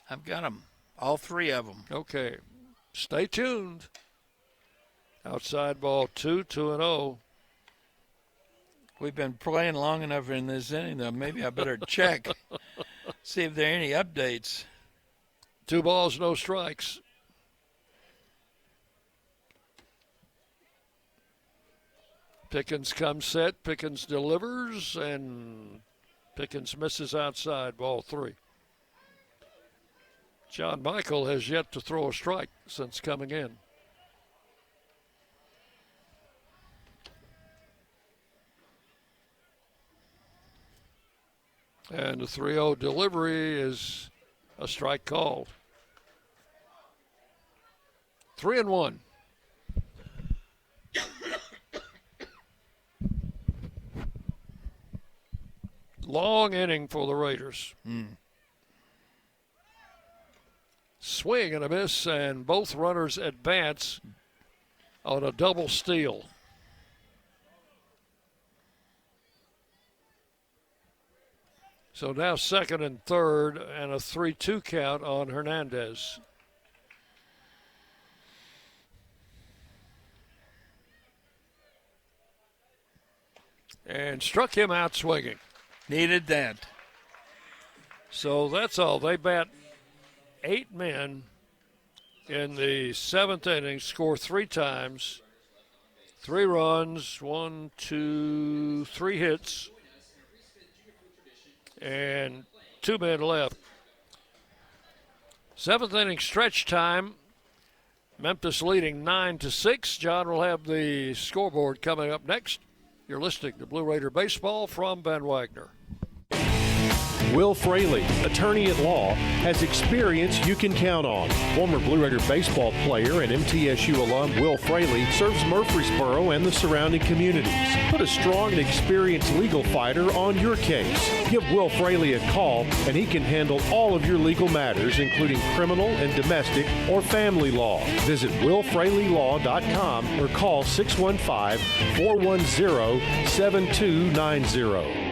S5: them, all 3 of them.
S4: Okay. Stay tuned. Outside ball 2, 2-0.
S5: We've been playing long enough in this inning, though. Maybe I better check, see if there are any updates.
S4: 2 balls, no strikes. Pickens comes set. Pickens delivers, and Pickens misses outside, ball 3. John Michael has yet to throw a strike since coming in. And the 3-0 delivery is a strike called. 3-1. Long inning for the Raiders. Swing and a miss, and both runners advance on a double steal. So now second and third, and a 3-2 count on Hernandez. And struck him out swinging.
S5: Needed that.
S4: So that's all. They bat 8 men in the 7th inning, score 3 times, 3 runs, 1, 2, 3 hits, and 2 men left. 7th inning stretch time. Memphis leading 9-6. John will have the scoreboard coming up next. You're listening to Blue Raider Baseball from Van Wagner.
S12: Will Fraley, attorney at law, has experience you can count on. Former Blue Raider baseball player and MTSU alum Will Fraley serves Murfreesboro and the surrounding communities. Put a strong and experienced legal fighter on your case. Give Will Fraley a call and he can handle all of your legal matters, including criminal and domestic or family law. Visit willfraleylaw.com or call 615-410-7290.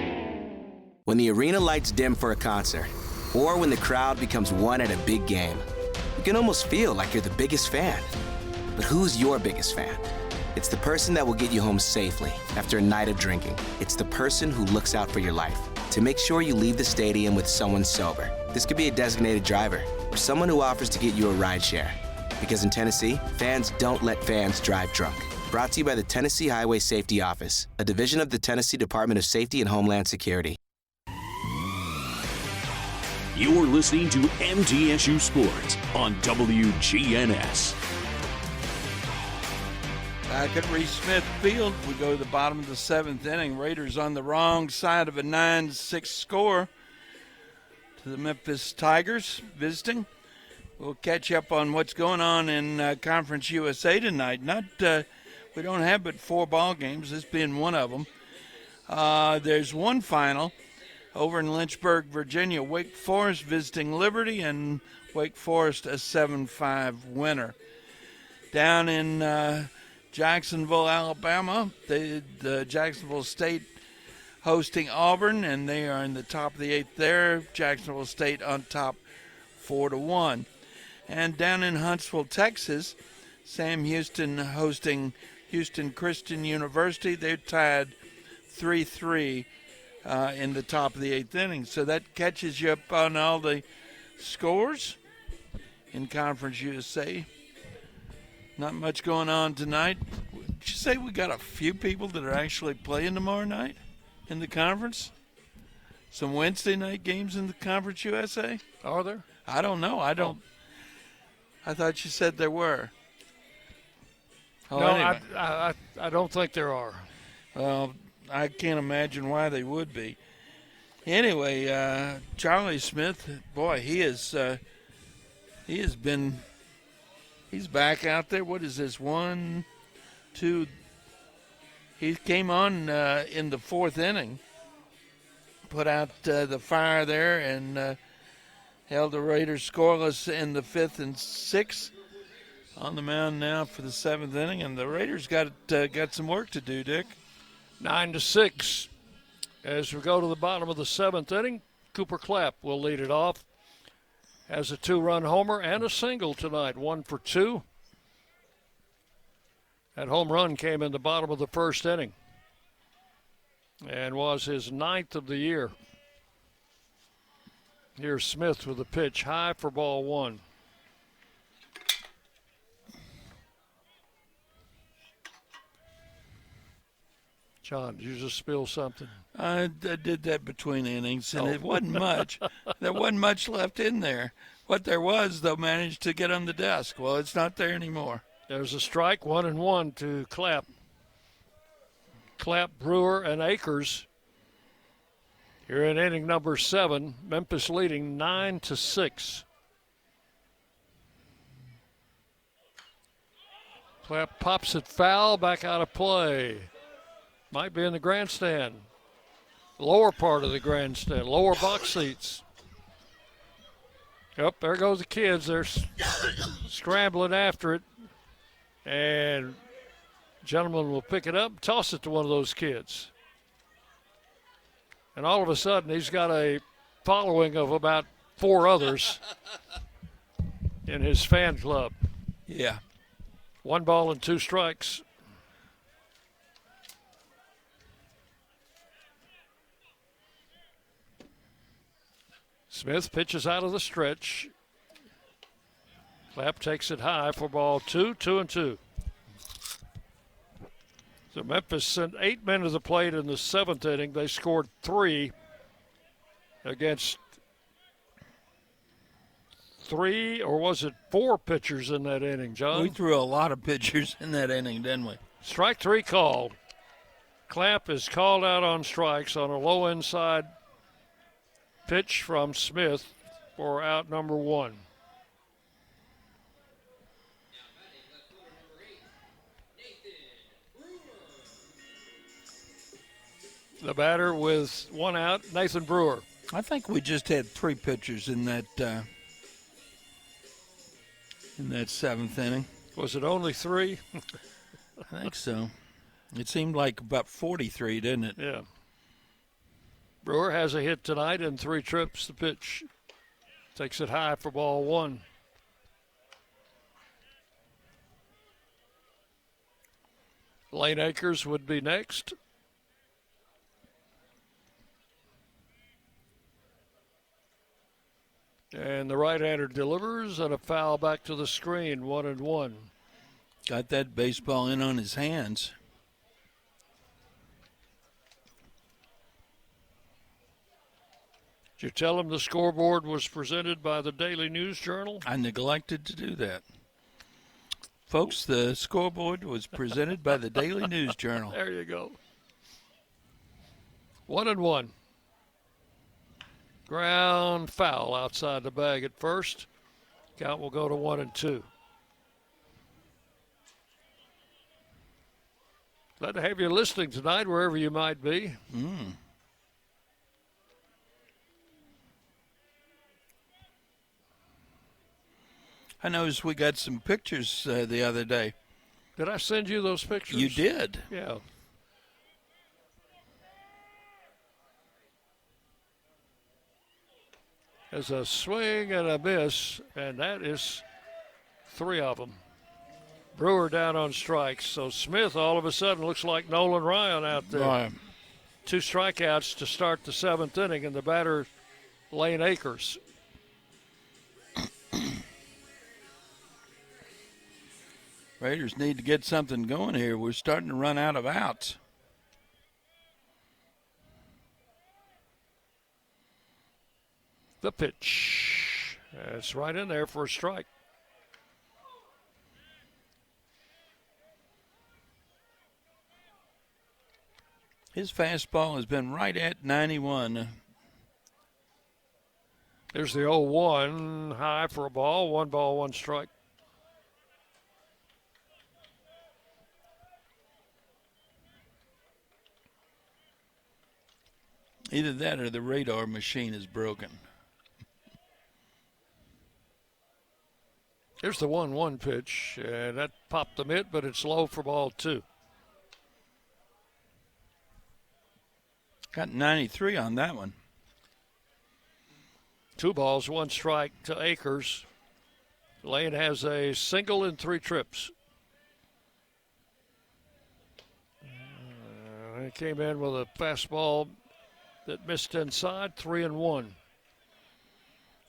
S13: When the arena lights dim for a concert, or when the crowd becomes one at a big game, you can almost feel like you're the biggest fan. But who's your biggest fan? It's the person that will get you home safely after a night of drinking. It's the person who looks out for your life to make sure you leave the stadium with someone sober. This could be a designated driver or someone who offers to get you a ride share. Because in Tennessee, fans don't let fans drive drunk. Brought to you by the Tennessee Highway Safety Office, a division of the Tennessee Department of Safety and Homeland Security.
S3: You're listening to MTSU Sports on WGNS.
S5: Back at Reese Smith Field, we go to the bottom of the 7th inning. Raiders on the wrong side of a 9-6 score to the Memphis Tigers visiting. We'll catch up on what's going on in Conference USA tonight. We don't have but 4 ball games, this being one of them. There's one final. Over in Lynchburg, Virginia, Wake Forest visiting Liberty, and Wake Forest a 7-5 winner. Down in Jacksonville, Alabama, the Jacksonville State hosting Auburn, and they are in the top of the 8th there. Jacksonville State on top 4-1. And down in Huntsville, Texas, Sam Houston hosting Houston Christian University. They're tied 3-3. In the top of the 8th inning. So that catches you up on all the scores in Conference USA. Not much going on tonight. Did you say we got a few people that are actually playing tomorrow night in the conference? Some Wednesday night games in the Conference USA?
S4: Are there?
S5: I don't know. I thought you said there were.
S4: Oh, no, anyway. I don't think there are.
S5: Well, I can't imagine why they would be. Anyway, Charlie Smith, boy, he has been He's back out there. What is this? 1, 2. He came on in the 4th inning, put out the fire there, and held the Raiders scoreless in the 5th and 6th. On the mound now for the 7th inning, and the Raiders got some work to do, Dick.
S4: 9-6. As we go to the bottom of the 7th inning, Cooper Clapp will lead it off. Has a 2-run homer and a single tonight, 1 for 2. That home run came in the bottom of the 1st inning and was his 9th of the year. Here's Smith with a pitch, high for ball 1. John, did you just spill something?
S5: I did that between innings, and it wasn't much. There wasn't much left in there. What there was, though, managed to get on the desk. Well, it's not there anymore.
S4: There's a strike, 1-1 to Clapp. Clapp, Brewer, and Akers. Here in inning number 7, Memphis leading 9-6. Clapp pops it foul, back out of play. Might be in the grandstand. Lower part of the grandstand, lower box seats. Yep, there goes the kids. They're scrambling after it. And gentleman will pick it up and toss it to one of those kids. And all of a sudden, he's got a following of about 4 others in his fan club.
S5: Yeah.
S4: 1 ball and 2 strikes. Smith pitches out of the stretch. Clapp takes it high for ball 2, 2-2. So Memphis sent 8 men to the plate in the 7th inning. They scored 3 against 3, or was it 4 pitchers in that inning, John?
S5: We threw a lot of pitchers in that inning, didn't we?
S4: Strike 3 called. Clapp is called out on strikes on a low inside pitch from Smith for out number 1. The batter with 1 out, Nathan Brewer.
S5: I think we just had 3 pitchers in that 7th inning.
S4: Was it only 3?
S5: I think so. It seemed like about 43, didn't it?
S4: Yeah. Brewer has a hit tonight and 3 trips. The pitch takes it high for ball 1. Lane Akers would be next. And the right-hander delivers, and a foul back to the screen, 1-1.
S5: Got that baseball in on his hands.
S4: Did you tell him the scoreboard was presented by the Daily News Journal?
S5: I neglected to do that. Folks, the scoreboard was presented by the Daily News Journal.
S4: There you go. 1-1. Ground foul outside the bag at first. Count will go to 1-2. Glad to have you listening tonight, wherever you might be.
S5: I noticed we got some pictures the other day.
S4: Did I send you those pictures?
S5: You did.
S4: Yeah. There's a swing and a miss, and that is 3 of them. Brewer down on strikes. So Smith all of a sudden looks like Nolan Ryan out there.
S5: Right.
S4: 2 strikeouts to start the 7th inning, and the batter, Lane Akers.
S5: Raiders need to get something going here. We're starting to run out of outs.
S4: The pitch. It's right in there for a strike.
S5: His fastball has been right at 91.
S4: There's the 0-1, high for a ball. 1 ball, 1 strike.
S5: Either that or the radar machine is broken.
S4: Here's the 1-1 pitch, and that popped the mitt, but it's low for ball 2.
S5: Got 93 on that one.
S4: 2 balls, 1 strike to Akers. Lane has a single in 3 trips. He came in with a fastball that missed inside, 3-1.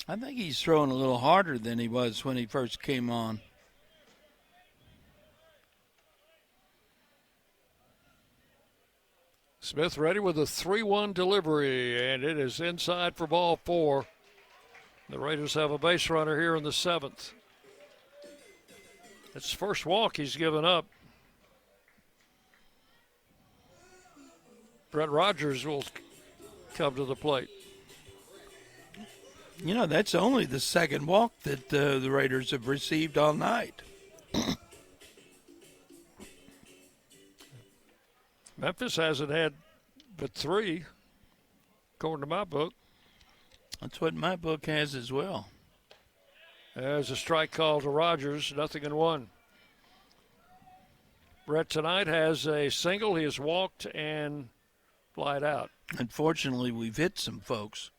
S5: I think he's throwing a little harder than he was when he first came on.
S4: Smith ready with a 3-1 delivery, and it is inside for ball 4. The Raiders have a base runner here in the 7th. It's the first walk he's given up. Brett Rogers will come to the plate.
S5: You know, that's only the second walk that the Raiders have received all night.
S4: Memphis hasn't had but 3, according to my book.
S5: That's what my book has as well.
S4: There's a strike call to Rogers, 0-1. Brett tonight has a single. He has walked and flied out.
S5: Unfortunately, we've hit some folks.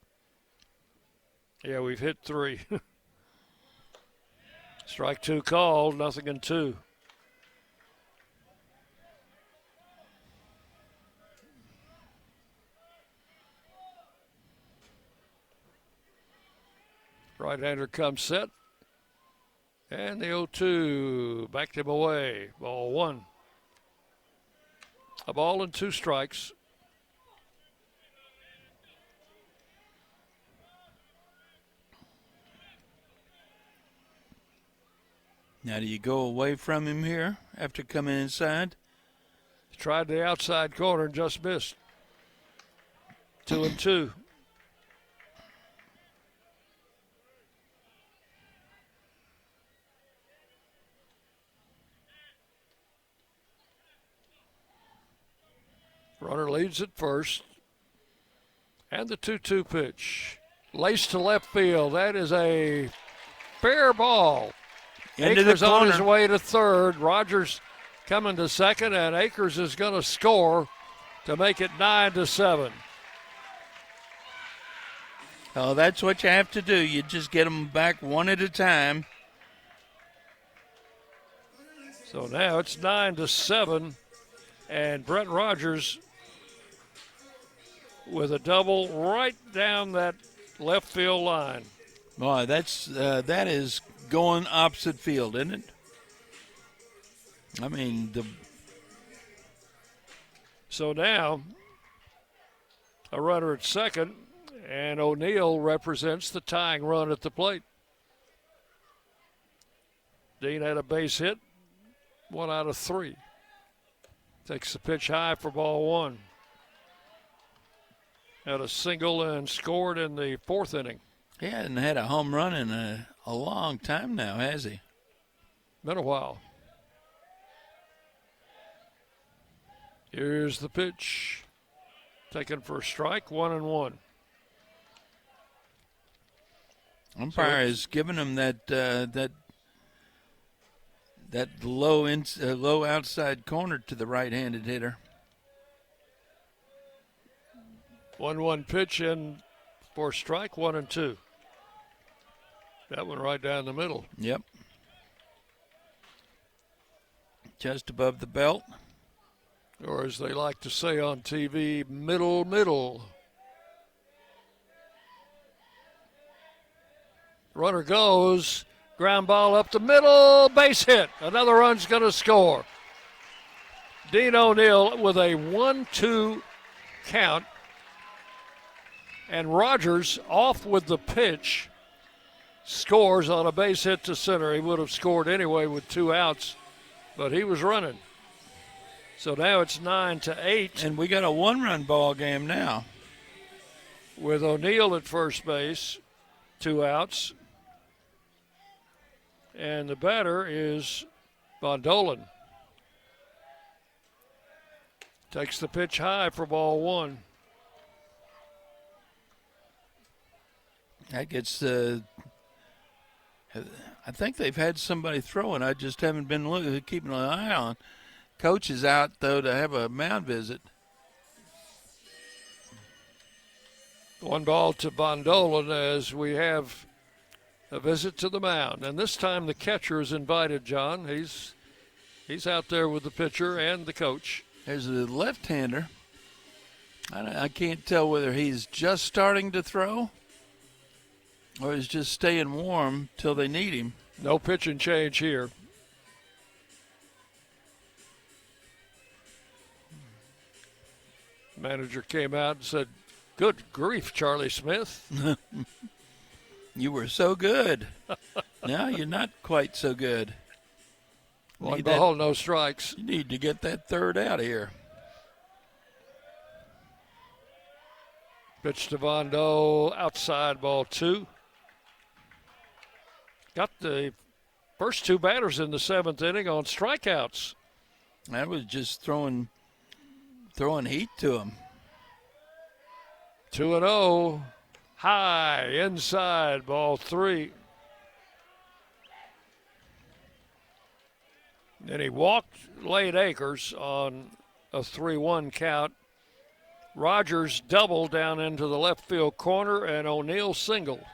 S4: Yeah, we've hit 3. Strike 2 called, 0-2. Right-hander comes set. And the 0-2 backed him away. Ball 1. A ball and 2 strikes.
S5: Now, do you go away from him here after coming inside?
S4: He tried the outside corner and just missed. 2-2. Runner leads at first. And the 2-2 pitch. Laced to left field. That is a fair ball.
S5: Into the
S4: Akers on
S5: corner.
S4: his way to third. Rogers coming to second, and Akers is going to score to make it 9-7.
S5: Oh, that's what you have to do. You just get them back one at a time.
S4: So now it's 9-7, and Brett Rogers with a double right down that left field line.
S5: Boy, that is going opposite field, isn't it? I mean,
S4: So now a runner at second, and O'Neill represents the tying run at the plate. Dean had a base hit, 1 out of 3. Takes the pitch high for ball 1. Had a single and scored in the 4th inning.
S5: he hasn't had a home run in a long time now, has he?
S4: Been a while. Here's the pitch. Taken for a strike, 1-1.
S5: Umpire has given him that low outside corner to the right-handed hitter.
S4: 1-1 pitch in for a strike, 1-2. That one right down the middle.
S5: Yep. Just above the belt.
S4: Or as they like to say on TV, middle. Runner goes, ground ball up the middle, base hit. Another run's going to score. Dean O'Neill with a 1-2 count. And Rogers off with the pitch, scores on a base hit to center. He would have scored anyway with 2 outs, but he was running. So now it's 9-8.
S5: And we got a 1-run ball game now.
S4: With O'Neill at first base, 2 outs. And the batter is Von Dolan. Takes the pitch high for ball 1.
S5: That gets I think they've had somebody throwing. I just haven't been keeping an eye on. Coach is out, though, to have a mound visit.
S4: 1 ball to Bondolan as we have a visit to the mound. And this time the catcher is invited, John. He's out there with the pitcher and the coach.
S5: There's a left-hander. I can't tell whether he's just starting to throw or he's just staying warm till they need him.
S4: No pitch and change here. Manager came out and said, "Good grief, Charlie Smith."
S5: You were so good. Now you're not quite so good.
S4: 1 ball, no strikes.
S5: You need to get that third out of here.
S4: Pitch to Vondo, outside, ball 2. Got the first 2 batters in the 7th inning on strikeouts.
S5: That was just throwing heat to him.
S4: 2-0, high, inside, ball 3. And he walked late Akers on a 3-1 count. Rogers doubled down into the left field corner, and O'Neill singled.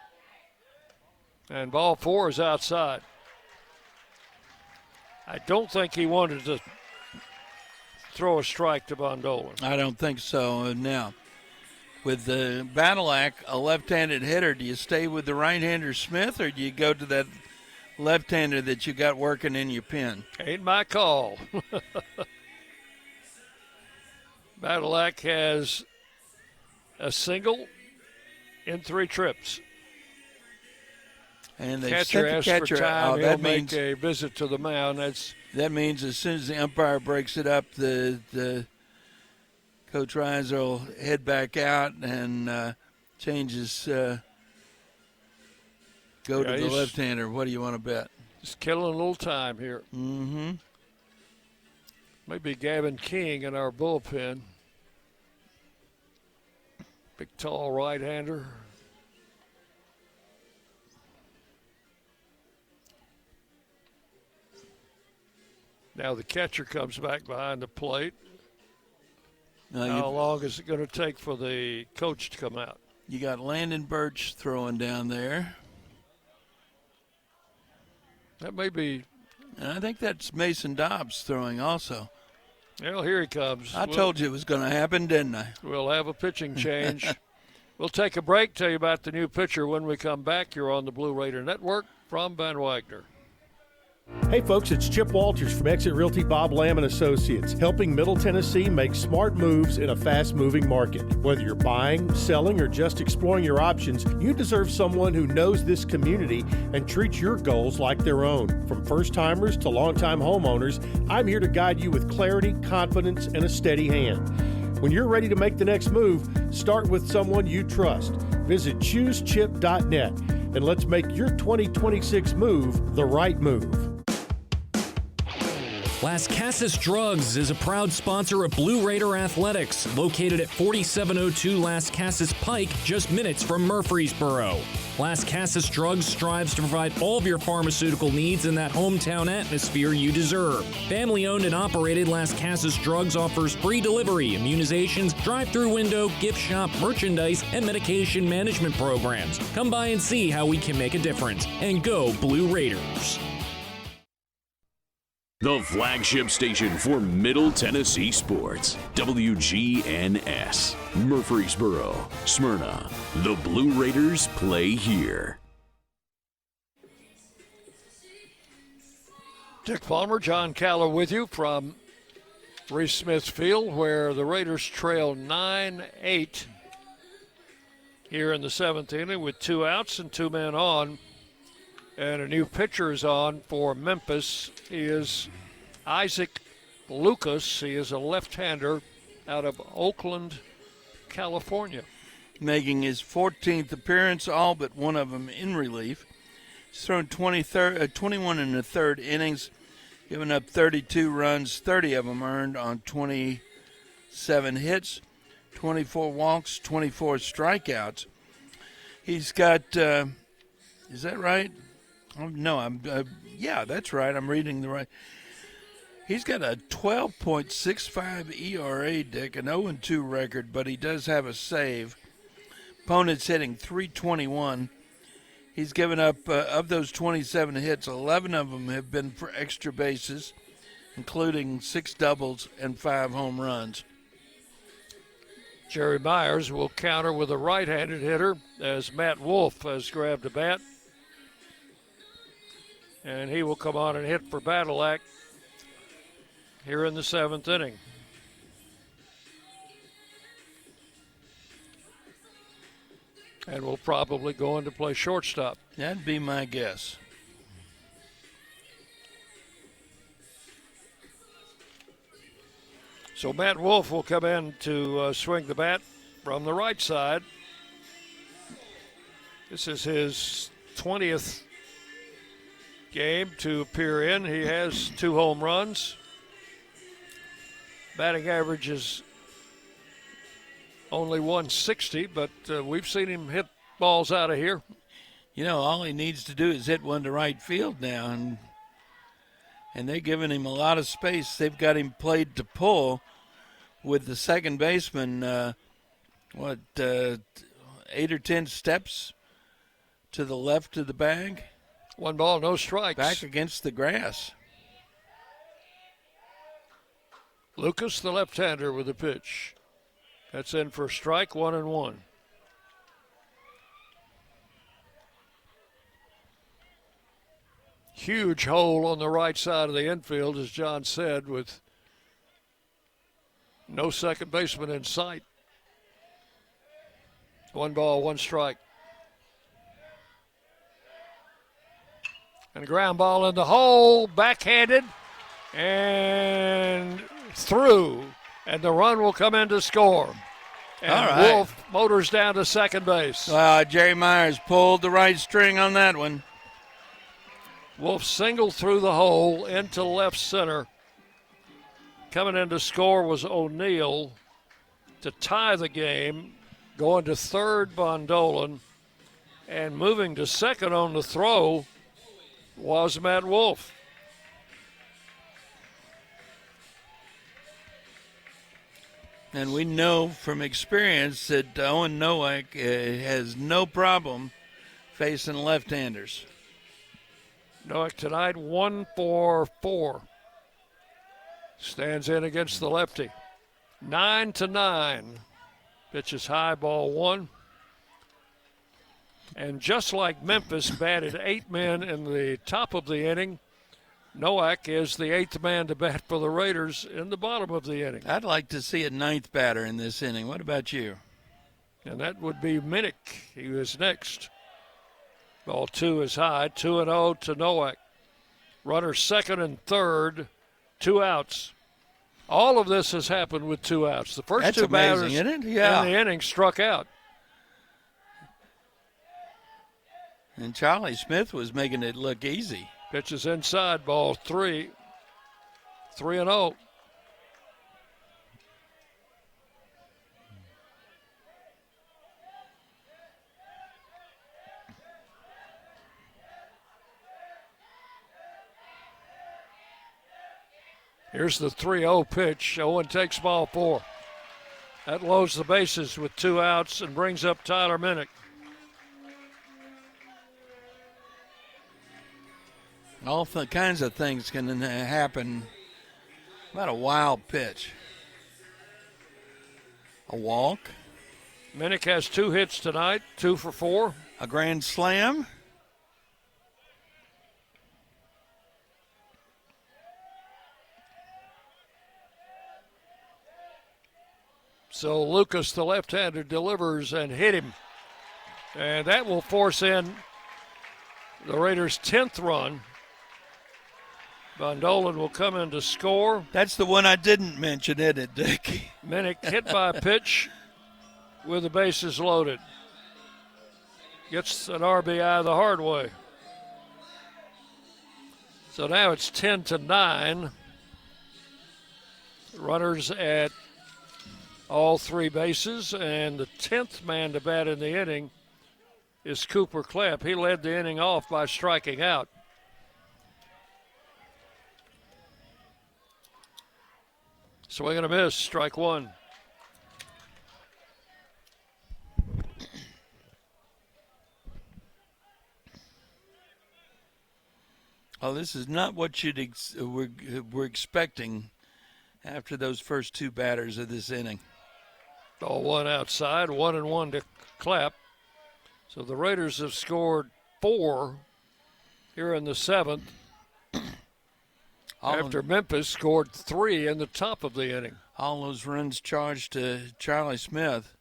S4: And ball 4 is outside. I don't think he wanted to throw a strike to Bondolan.
S5: I don't think so. Now, with the Badalac, a left-handed hitter, do you stay with the right-hander Smith, or do you go to that left-hander that you got working in your pen?
S4: Ain't my call. Badalac has a single in 3 trips.
S5: And they
S4: catcher
S5: set the
S4: asks for time. He'll
S5: means
S4: make a visit to the mound.
S5: That means as soon as the umpire breaks it up, the Coach Reiser will head back out and changes. Go to the left-hander. What do you want to bet?
S4: Just killing a little time here.
S5: Mm-hmm.
S4: Maybe Gavin King in our bullpen. Big, tall right-hander. Now the catcher comes back behind the plate. How long is it going to take for the coach to come out?
S5: You got Landon Birch throwing down there.
S4: That may be.
S5: And I think that's Mason Dobbs throwing also.
S4: Well, here he comes.
S5: I told you it was going to happen, didn't I?
S4: We'll have a pitching change. We'll take a break, tell you about the new pitcher when we come back. You're on the Blue Raider Network from Van Wagner.
S12: Hey folks, it's Chip Walters from Exit Realty Bob Lamb & Associates, helping Middle Tennessee make smart moves in a fast-moving market. Whether you're buying, selling, or just exploring your options, you deserve someone who knows this community and treats your goals like their own. From first-timers to long-time homeowners, I'm here to guide you with clarity, confidence, and a steady hand. When you're ready to make the next move, start with someone you trust. Visit ChooseChip.net and let's make your 2026 move the right move.
S1: Las Casas Drugs is a proud sponsor of Blue Raider Athletics, located at 4702 Las Casas Pike, just minutes from Murfreesboro. Las Casas Drugs strives to provide all of your pharmaceutical needs in that hometown atmosphere you deserve. Family-owned and operated, Las Casas Drugs offers free delivery, immunizations, drive-through window, gift shop, merchandise, and medication management programs. Come by and see how we can make a difference. And go Blue Raiders.
S3: The flagship station for Middle Tennessee sports, WGNS, Murfreesboro, Smyrna. The Blue Raiders play here.
S4: Dick Palmer, John Caller with you from Reese Smith Field, where the Raiders trail 9-8 here in the 7th inning with 2 outs and 2 men on. And a new pitcher is on for Memphis. He is Isaac Lucas. He is a left-hander out of Oakland, California.
S5: Making his 14th appearance, all but one of them in relief. He's thrown 21 and a third innings, giving up 32 runs, 30 of them earned on 27 hits, 24 walks, 24 strikeouts. He's got, is that right? Oh, no, yeah, that's right. I'm reading the right. He's got a 12.65 ERA, Dick, an 0-2 record, but he does have a save. Opponent's hitting .321. He's given up, of those 27 hits, 11 of them have been for extra bases, including 6 doubles and 5 home runs.
S4: Jerry Myers will counter with a right-handed hitter as Matt Wolf has grabbed a bat. And he will come on and hit for Badalak here in the 7th inning. And will probably go in to play shortstop.
S5: That'd be my guess.
S4: So Matt Wolf will come in to swing the bat from the right side. This is his 20th game to appear in. He has 2 home runs. Batting average is only 160, but we've seen him hit balls out of here.
S5: You know, all he needs to do is hit one to right field now, and they're giving him a lot of space. They've got him played to pull with the second baseman, 8 or 10 steps to the left of the bag.
S4: 1 ball, no strikes.
S5: Back against the grass.
S4: Lucas, the left-hander, with the pitch. That's in for strike, 1-1. Huge hole on the right side of the infield, as John said, with no second baseman in sight. 1 ball, 1 strike. And a ground ball in the hole, backhanded, and through. And the run will come in to score. And
S5: all right.
S4: Wolf motors down to second base.
S5: Wow, Jerry Myers pulled the right string on that one.
S4: Wolf singled through the hole into left center. Coming in to score was O'Neill to tie the game. Going to third, Bondolan. And moving to second on the throw was Matt Wolf.
S5: And we know from experience that Owen Nowak has no problem facing left-handers.
S4: Nowak tonight 1 for 4. Stands in against the lefty. 9-9. Pitches high, ball 1. And just like Memphis batted 8 men in the top of the inning, Nowak is the 8th man to bat for the Raiders in the bottom of the inning.
S5: I'd like to see a 9th batter in this inning. What about you?
S4: And that would be Minnick. He was next. Ball 2 is high, 2-0 to Nowak. Runner second and third, 2 outs. All of this has happened with 2 outs. The first
S5: That's
S4: 2
S5: amazing,
S4: batters
S5: isn't it? Yeah.
S4: in the inning struck out.
S5: And Charlie Smith was making it look easy.
S4: Pitches inside, ball 3. 3-0. Here's the 3-0 pitch. Owen takes ball 4. That loads the bases with 2 outs and brings up Tyler Minnick.
S5: All kinds of things can happen. About a wild pitch. A walk.
S4: Minnick has 2 hits tonight, 2 for 4.
S5: A grand slam.
S4: So Lucas, the left-hander, delivers and hit him. And that will force in the Raiders' 10th run. Bondolan will come in to score.
S5: That's the one I didn't mention, isn't it, Dick?
S4: Minnick hit by a pitch with the bases loaded. Gets an RBI the hard way. So now it's 10-9. Runners at all 3 bases, and the 10th man to bat in the inning is Cooper Clapp. He led the inning off by striking out. Swing and a miss, strike one.
S5: Oh, this is not what we're expecting after those first two batters of this inning.
S4: Oh, one outside, 1-1 to Clapp. So the Raiders have scored 4 here in the 7th. After Memphis scored 3 in the top of the inning.
S5: All those runs charged to Charlie Smith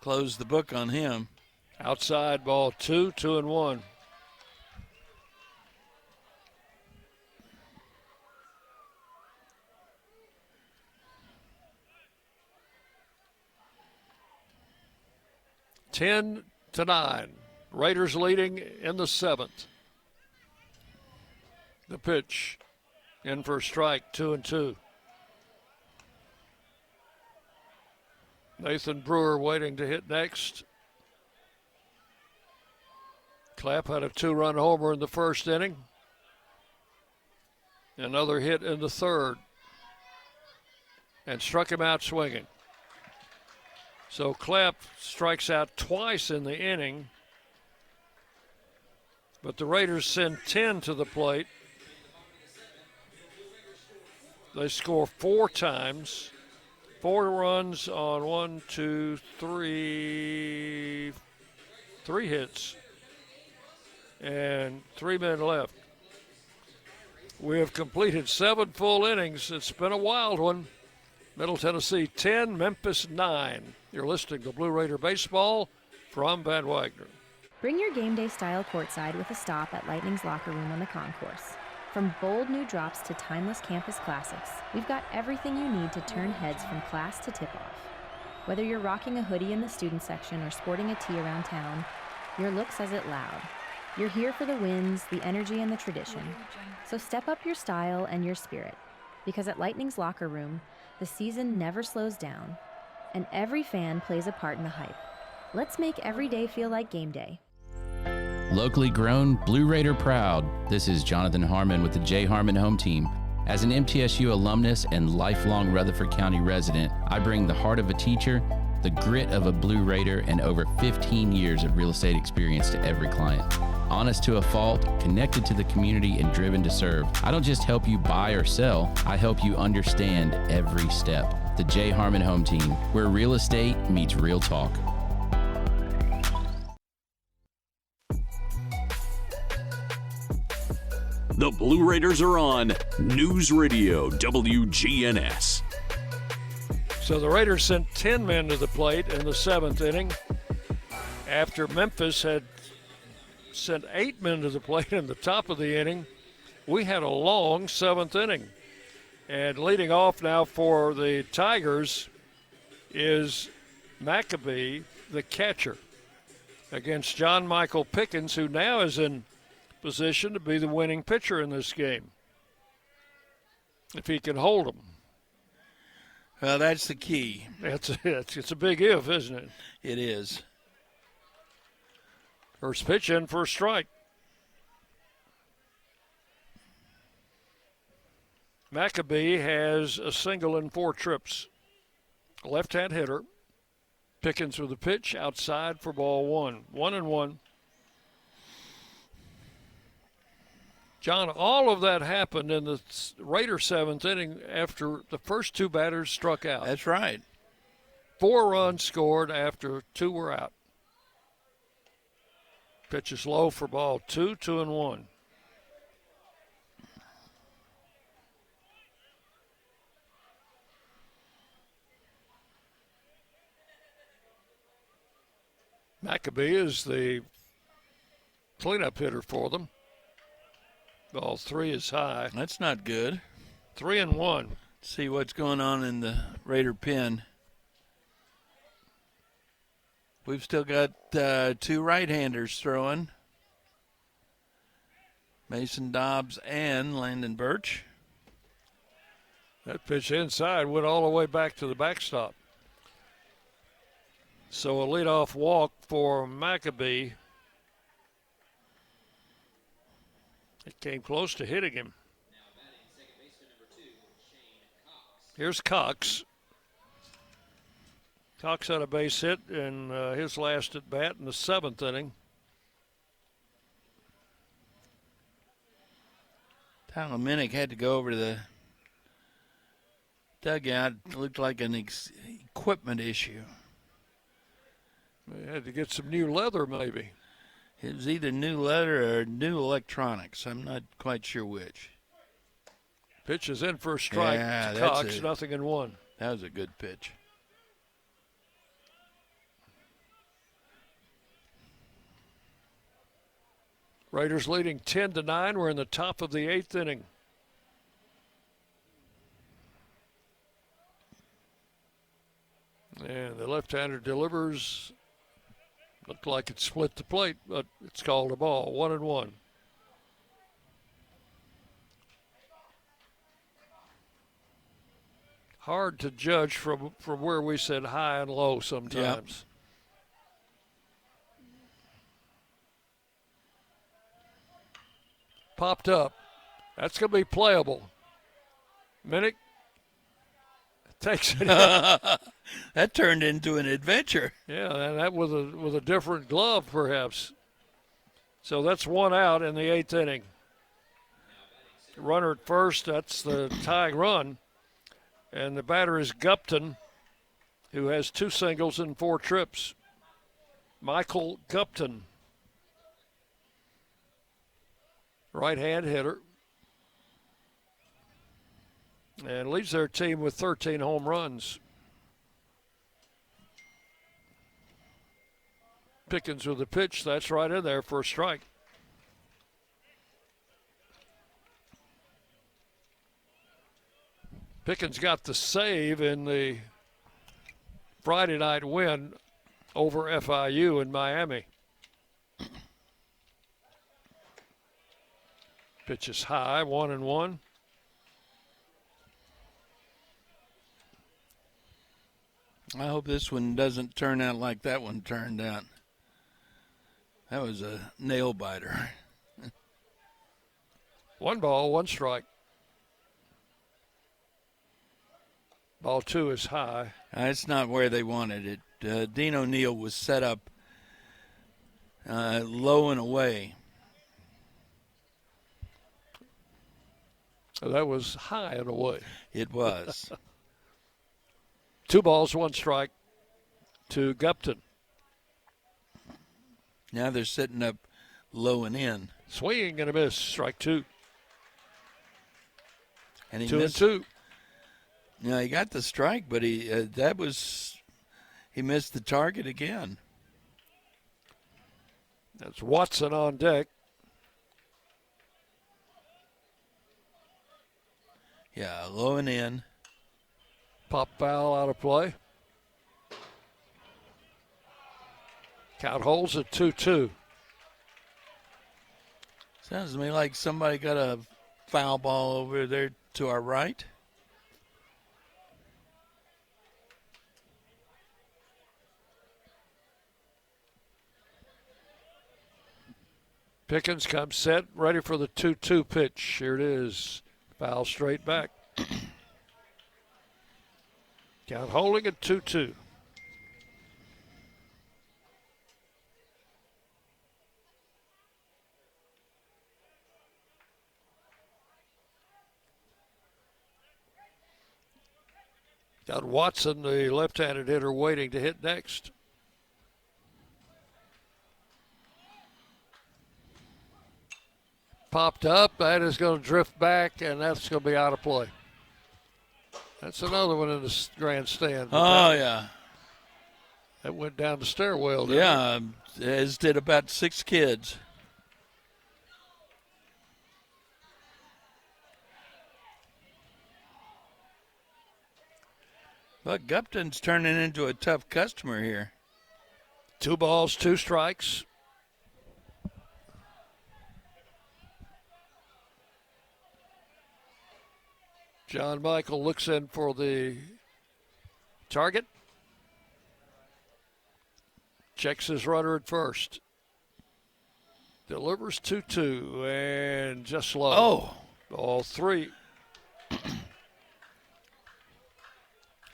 S5: closed the book on him.
S4: Outside ball 2, 2-1. Ten to 9. Raiders leading in the 7th. The pitch in for a strike, 2-2. Nathan Brewer waiting to hit next. Clapp had a 2-run homer in the first inning. Another hit in the 3rd. And struck him out swinging. So Clapp strikes out twice in the inning. But the Raiders send 10 to the plate. They score 4 times. 4 runs on 3 hits. And 3 men left. We have completed 7 full innings. It's been a wild one. Middle Tennessee 10, Memphis 9. You're listening to Blue Raider Baseball from Van Wagner.
S2: Bring your game day style courtside with a stop at Lightning's locker room on the concourse. From bold new drops to timeless campus classics, we've got everything you need to turn heads from class to tip-off. Whether you're rocking a hoodie in the student section or sporting a tee around town, your look says it loud. You're here for the wins, the energy, and the tradition. So step up your style and your spirit, because at Lightning's locker room, the season never slows down, and every fan plays a part in the hype. Let's make every day feel like game day.
S6: Locally grown, Blue Raider proud. This is Jonathan Harmon with the J. Harmon Home Team. As an MTSU alumnus and lifelong Rutherford County resident, I bring the heart of a teacher, the grit of a Blue Raider, and over 15 years of real estate experience to every client. Honest to a fault, connected to the community, and driven to serve. I don't just help you buy or sell, I help you understand every step. The J. Harmon Home Team, where real estate meets real talk.
S3: The Blue Raiders are on News Radio WGNS.
S4: So the Raiders sent 10 men to the plate in the 7th inning after Memphis had sent 8 men to the plate in the top of the inning. We had a long 7th inning. And leading off now for the Tigers is Maccabee, the catcher, against John Michael Pickens, who now is in position to be the winning pitcher in this game, if he can hold them.
S5: Well, that's the key.
S4: It's a big if, isn't it?
S5: It is.
S4: First pitch in for a strike. Maccabee has a single in 4 trips. Left-hand hitter. Pickens with a pitch outside for ball 1. 1-1. John, all of that happened in the Raider 7th inning after the first 2 batters struck out.
S5: That's right.
S4: 4 runs scored after 2 were out. Pitch is low for ball 2, 2-1. Maccabee is the cleanup hitter for them. Ball 3 is high.
S5: That's not good.
S4: 3-1.
S5: See what's going on in the Raider pen. We've still got 2 right-handers throwing. Mason Dobbs and Landon Birch.
S4: That pitch inside went all the way back to the backstop. So a leadoff walk for Maccabee It came close to hitting him. Here's Cox. Cox had a base hit in his last at bat in the 7th inning.
S5: Tyler Minnick had to go over to the dugout. It looked like an equipment issue.
S4: They had to get some new leather, maybe.
S5: It was either new leather or new electronics. I'm not quite sure which.
S4: Pitch is in for a strike to Cox, 0-1.
S5: That was a good pitch.
S4: Raiders leading 10-9. We're in the top of the 8th inning. And the left-hander delivers. Looked like it split the plate, but it's called a ball. 1-1. Hard to judge from where we said high and low sometimes. Yep. Popped up. That's going to be playable. Minnick takes it.
S5: That turned into an adventure.
S4: Yeah, and that with a different glove, perhaps. So that's one out in the 8th inning. Runner at first, that's the tying run. And the batter is Gupton, who has 2 singles and 4 trips. Michael Gupton. Right-hand hitter. And leads their team with 13 home runs. Pickens with the pitch. That's right in there for a strike. Pickens got the save in the Friday night win over FIU in Miami. Pitch is high, 1-1.
S5: I hope this one doesn't turn out like that one turned out. That was a nail biter.
S4: 1 ball, 1 strike. Ball 2 is high.
S5: That's not where they wanted it. Dean O'Neill was set up low and away.
S4: That was high and away.
S5: It was.
S4: 2 balls, 1 strike to Gupton.
S5: Now they're sitting up low and in.
S4: Swinging and a miss, strike 2.
S5: And he
S4: 2-2.
S5: Yeah, he got the strike, but he missed the target again.
S4: That's Watson on deck.
S5: Yeah, low and in.
S4: Pop foul out of play. Count holds at 2-2.
S5: Sounds to me like somebody got a foul ball over there to our right.
S4: Pickens comes set, ready for the 2-2 pitch. Here it is. Foul straight back. Count holding at 2-2. Got Watson, the left-handed hitter, waiting to hit next. Popped up. That is going to drift back, and that's going to be out of play. That's another one in the grandstand.
S5: Oh, yeah.
S4: That went down the stairwell. Didn't
S5: Yeah, as did about 6 kids. Look, Gupton's turning into a tough customer here.
S4: 2 balls, 2 strikes. John Michael looks in for the target. Checks his runner at first. Delivers 2-2 and just low.
S5: Oh.
S4: All three.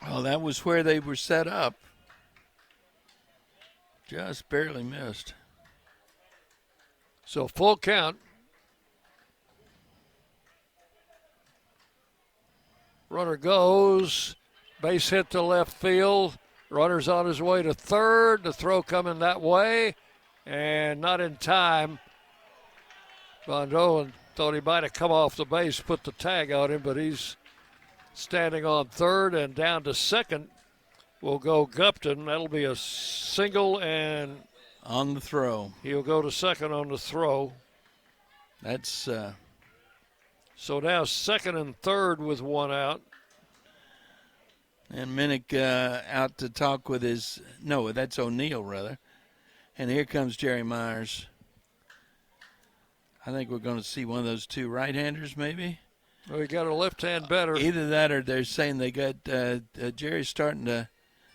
S5: Well, that was where they were set up. Just barely missed.
S4: So full count. Runner goes. Base hit to left field. Runner's on his way to third. The throw coming that way. And not in time. Von Dolan thought he might have come off the base, put the tag on him, but he's standing on third, and down to second will go Gupton. That'll be a single, and
S5: on the throw.
S4: He'll go to second on the throw.
S5: That's
S4: so now second and third with one out.
S5: And Minnick out to talk with his, no, that's O'Neill rather. And here comes Jerry Myers. I think we're going to see one of those two right-handers maybe.
S4: Well, we got a left-hand better.
S5: Either that or they're saying they got Jerry's starting to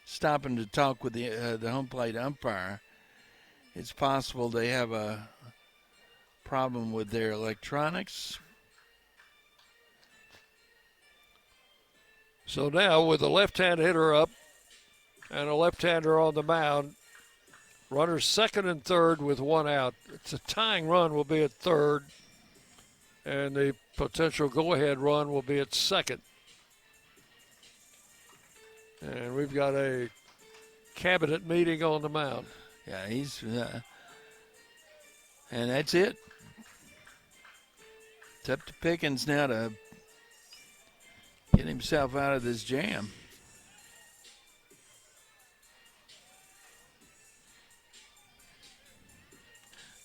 S5: stopping to talk with the home plate umpire. It's possible they have a problem with their electronics.
S4: So now with a left-hand hitter up and a left-hander on the mound, runners second and third with one out. It's a tying run will be at third, and the potential go-ahead run will be at second. And we've got a cabinet meeting on the mound.
S5: Yeah, he's and that's it. It's up to Pickens now to get himself out of this jam.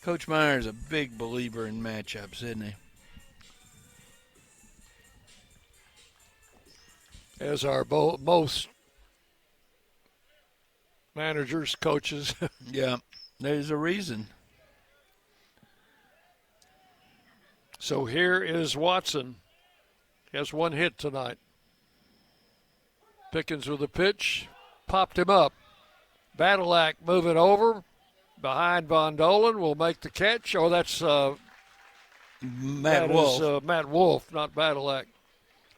S5: Coach Myers a big believer in matchups, isn't he?
S4: As are most managers, coaches.
S5: Yeah, there's a reason.
S4: So here is Watson. He has one hit tonight. Pickens with a pitch, popped him up. Badalak moving over behind Von Dolan will make the catch. Oh, that's
S5: Matt Wolf.
S4: Matt Wolf, not Badalak.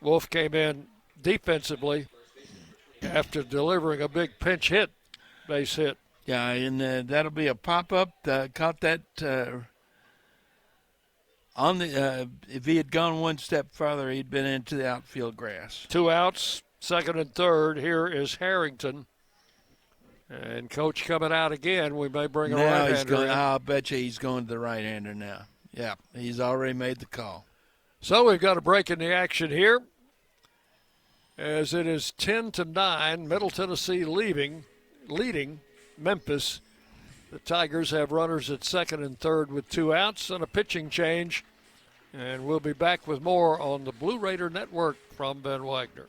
S4: Wolf came in defensively after delivering a big pinch hit, base hit.
S5: Yeah, and that'll be a pop-up. Caught that on the. If he had gone one step farther, he'd been into the outfield grass.
S4: Two outs, second and third. Here is Harrington. And Coach coming out again. We may bring a right-hander in.
S5: I'll bet you he's going to the right-hander now. Yeah, he's already made the call.
S4: So we've got a break in the action here. As it is 10-9, Middle Tennessee leading Memphis. The Tigers have runners at second and third with two outs and a pitching change. And we'll be back with more on the Blue Raider Network from Ben Wagner.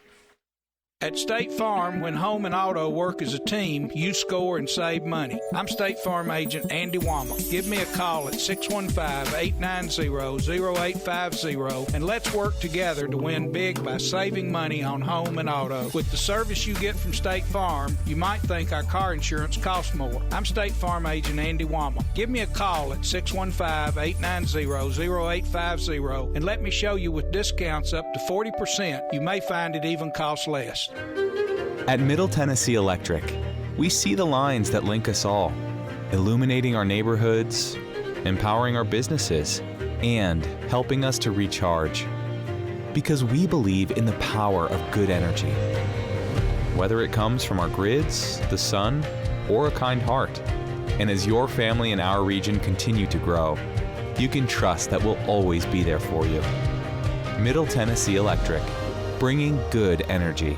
S7: At State Farm, when home and auto work as a team, you score and save money. I'm State Farm agent Andy Wama. Give me a call at 615-890-0850 and let's work together to win big by saving money on home and auto. With the service you get from State Farm, you might think our car insurance costs more. I'm State Farm agent Andy Wama. Give me a call at 615-890-0850 and let me show you with discounts up to 40%. You may find it even costs less.
S8: At Middle Tennessee Electric, we see the lines that link us all, illuminating our neighborhoods, empowering our businesses, and helping us to recharge. Because we believe in the power of good energy. Whether it comes from our grids, the sun, or a kind heart. And as your family and our region continue to grow, you can trust that we'll always be there for you. Middle Tennessee Electric, bringing good energy.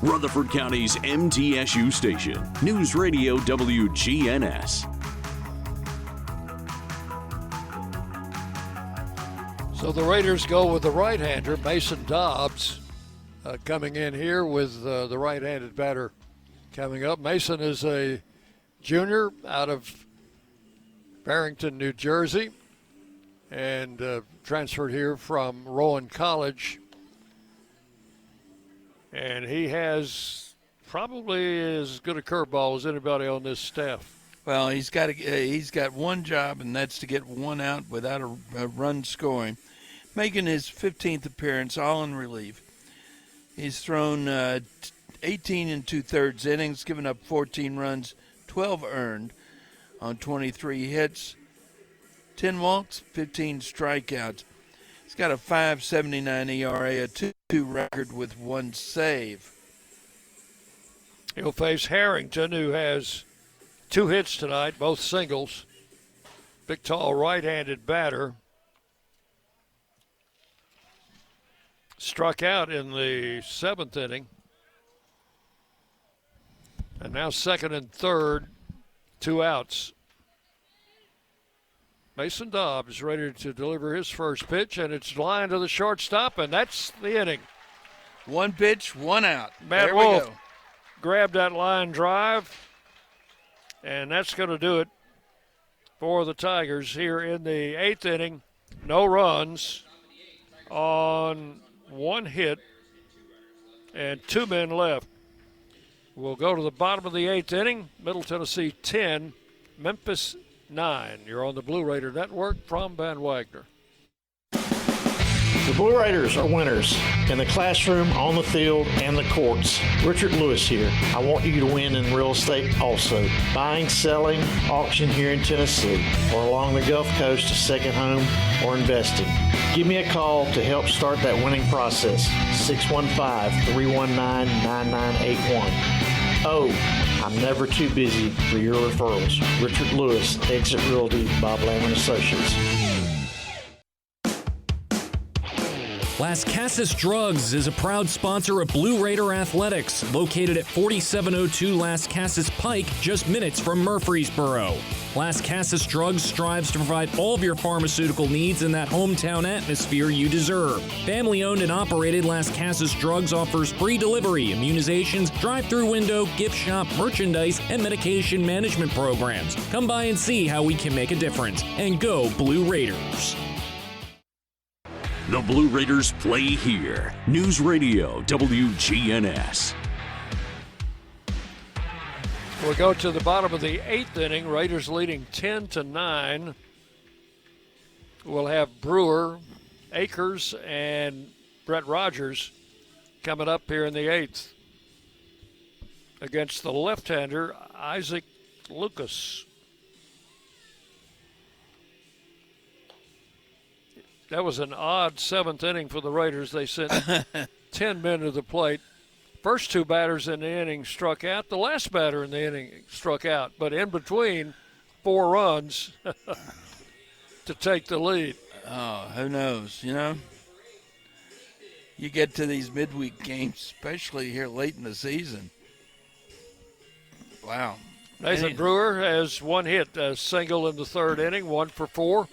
S3: Rutherford County's MTSU station, News Radio WGNS.
S4: So the Raiders go with the right-hander, Mason Dobbs, coming in here with the right-handed batter coming up. Mason is a junior out of Barrington, New Jersey, and transferred here from Rowan College. And he has probably as good a curveball as anybody on this staff.
S5: Well, he's got one job, and that's to get one out without a run scoring. Making his 15th appearance, all in relief. He's thrown 18 2/3 innings, given up 14 runs, 12 earned on 23 hits, 10 walks, 15 strikeouts. He's got a 5.79 ERA, a 2.2 record with one save.
S4: He'll face Harrington, who has 2 hits tonight, both singles. Big, tall, right-handed batter. Struck out in the 7th inning. And now 2nd and 3rd, 2 outs. Mason Dobbs ready to deliver his first pitch, and it's lined to the shortstop, and that's the inning.
S5: 1 pitch, 1 out.
S4: Matt
S5: there we
S4: Wolf
S5: go.
S4: grabbed that line drive, and that's going to do it for the Tigers here in the 8th inning. No runs on 1 hit and 2 men left. We'll go to the bottom of the 8th inning. Middle Tennessee 10, Memphis 9. You're on the Blue Raider Network from Van Wagner.
S9: The Blue Raiders are winners in the classroom, on the field, and the courts. Richard Lewis here. I want you to win in real estate also. Buying, selling, auction here in Tennessee, or along the Gulf Coast, a second home, or investing. Give me a call to help start that winning process. 615-319-9981. Oh, I'm never too busy for your referrals. Richard Lewis, Exit Realty, Bob Lamb & Associates.
S1: Las Casas Drugs is a proud sponsor of Blue Raider Athletics, located at 4702 Las Casas Pike, just minutes from Murfreesboro. Las Casas Drugs strives to provide all of your pharmaceutical needs in that hometown atmosphere you deserve. Family-owned and operated, Las Casas Drugs offers free delivery, immunizations, drive-through window, gift shop, merchandise, and medication management programs. Come by and see how we can make a difference. And go Blue Raiders.
S3: The Blue Raiders play here. News Radio WGNS.
S4: We'll go to the bottom of the 8th inning. Raiders leading 10-9. We'll have Brewer, Akers, and Brett Rogers coming up here in the 8th against the left-hander, Isaac Lucas. That was an odd 7th inning for the Raiders. They sent 10 men to the plate. First 2 batters in the inning struck out. The last batter in the inning struck out. But in between, 4 runs to take the lead.
S5: Oh, who knows, you know? You get to these midweek games, especially here late in the season. Wow.
S4: Nathan Brewer has 1 hit, a single in the 3rd inning, 1 for 4.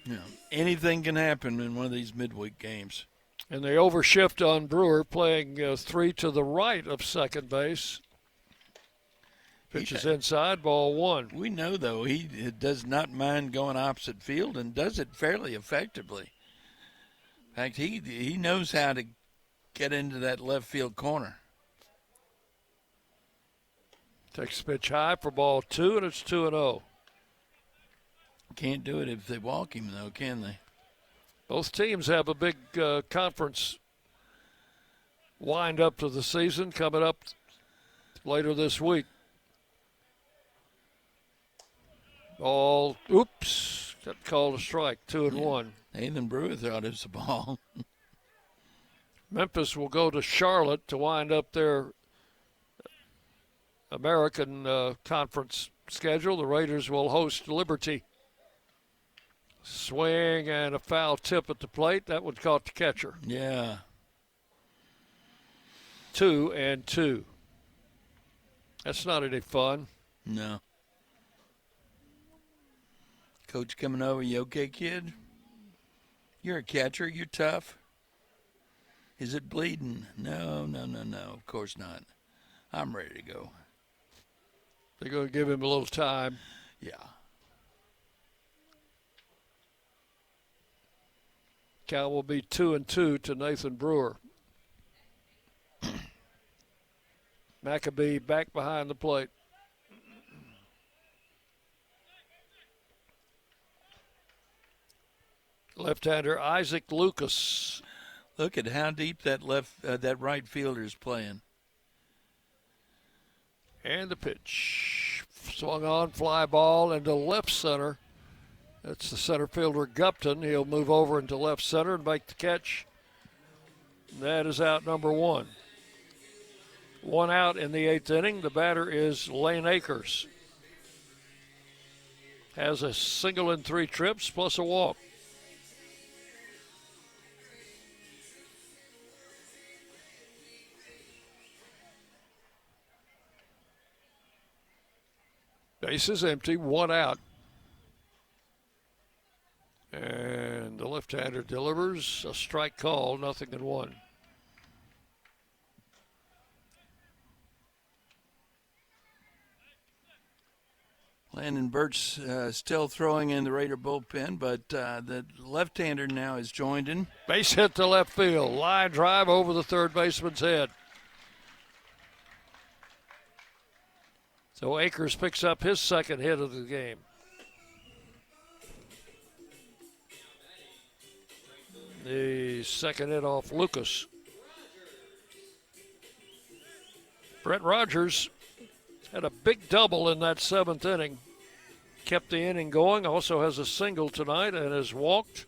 S5: Yeah, anything can happen in one of these midweek games.
S4: And they overshift on Brewer, playing 3 to the right of second base. Pitches inside, ball 1.
S5: We know, though, he does not mind going opposite field and does it fairly effectively. In fact, he knows how to get into that left field corner.
S4: Takes a pitch high for ball 2, and it's 2-0.
S5: Can't do it if they walk him, though, can they?
S4: Both teams have a big conference wind up to the season coming up later this week. Ball, oops, got called a strike, 2-1.
S5: Nathan Brewer thought it was a ball.
S4: Memphis will go to Charlotte to wind up their American Conference schedule. The Raiders will host Liberty. Swing and a foul tip at the plate. That would caught the catcher.
S5: Yeah.
S4: 2-2. That's not any fun.
S5: No. Coach coming over, you okay, kid? You're a catcher. You're tough. Is it bleeding? No. Of course not. I'm ready to go.
S4: They're going to give him a little time.
S5: Yeah.
S4: Count will be 2-2 to Nathan Brewer. Maccabee back behind the plate. Left-hander Isaac Lucas.
S5: Look at how deep that right fielder is playing.
S4: And the pitch. Swung on, fly ball into left center. That's the center fielder, Gupton. He'll move over into left center and make the catch. That is out number one. One out in the 8th inning. The batter is Lane Akers. Has a single in 3 trips plus a walk. Base is empty, 1 out. And the left-hander delivers a strike call, 0-1.
S5: Landon Birch still throwing in the Raider bullpen, but the left-hander now is joined in.
S4: Base hit to left field. Line drive over the third baseman's head. So Akers picks up his second hit of the game. The second hit off Lucas. Brett Rogers had a big double in that 7th inning. Kept the inning going. Also has a single tonight and has walked.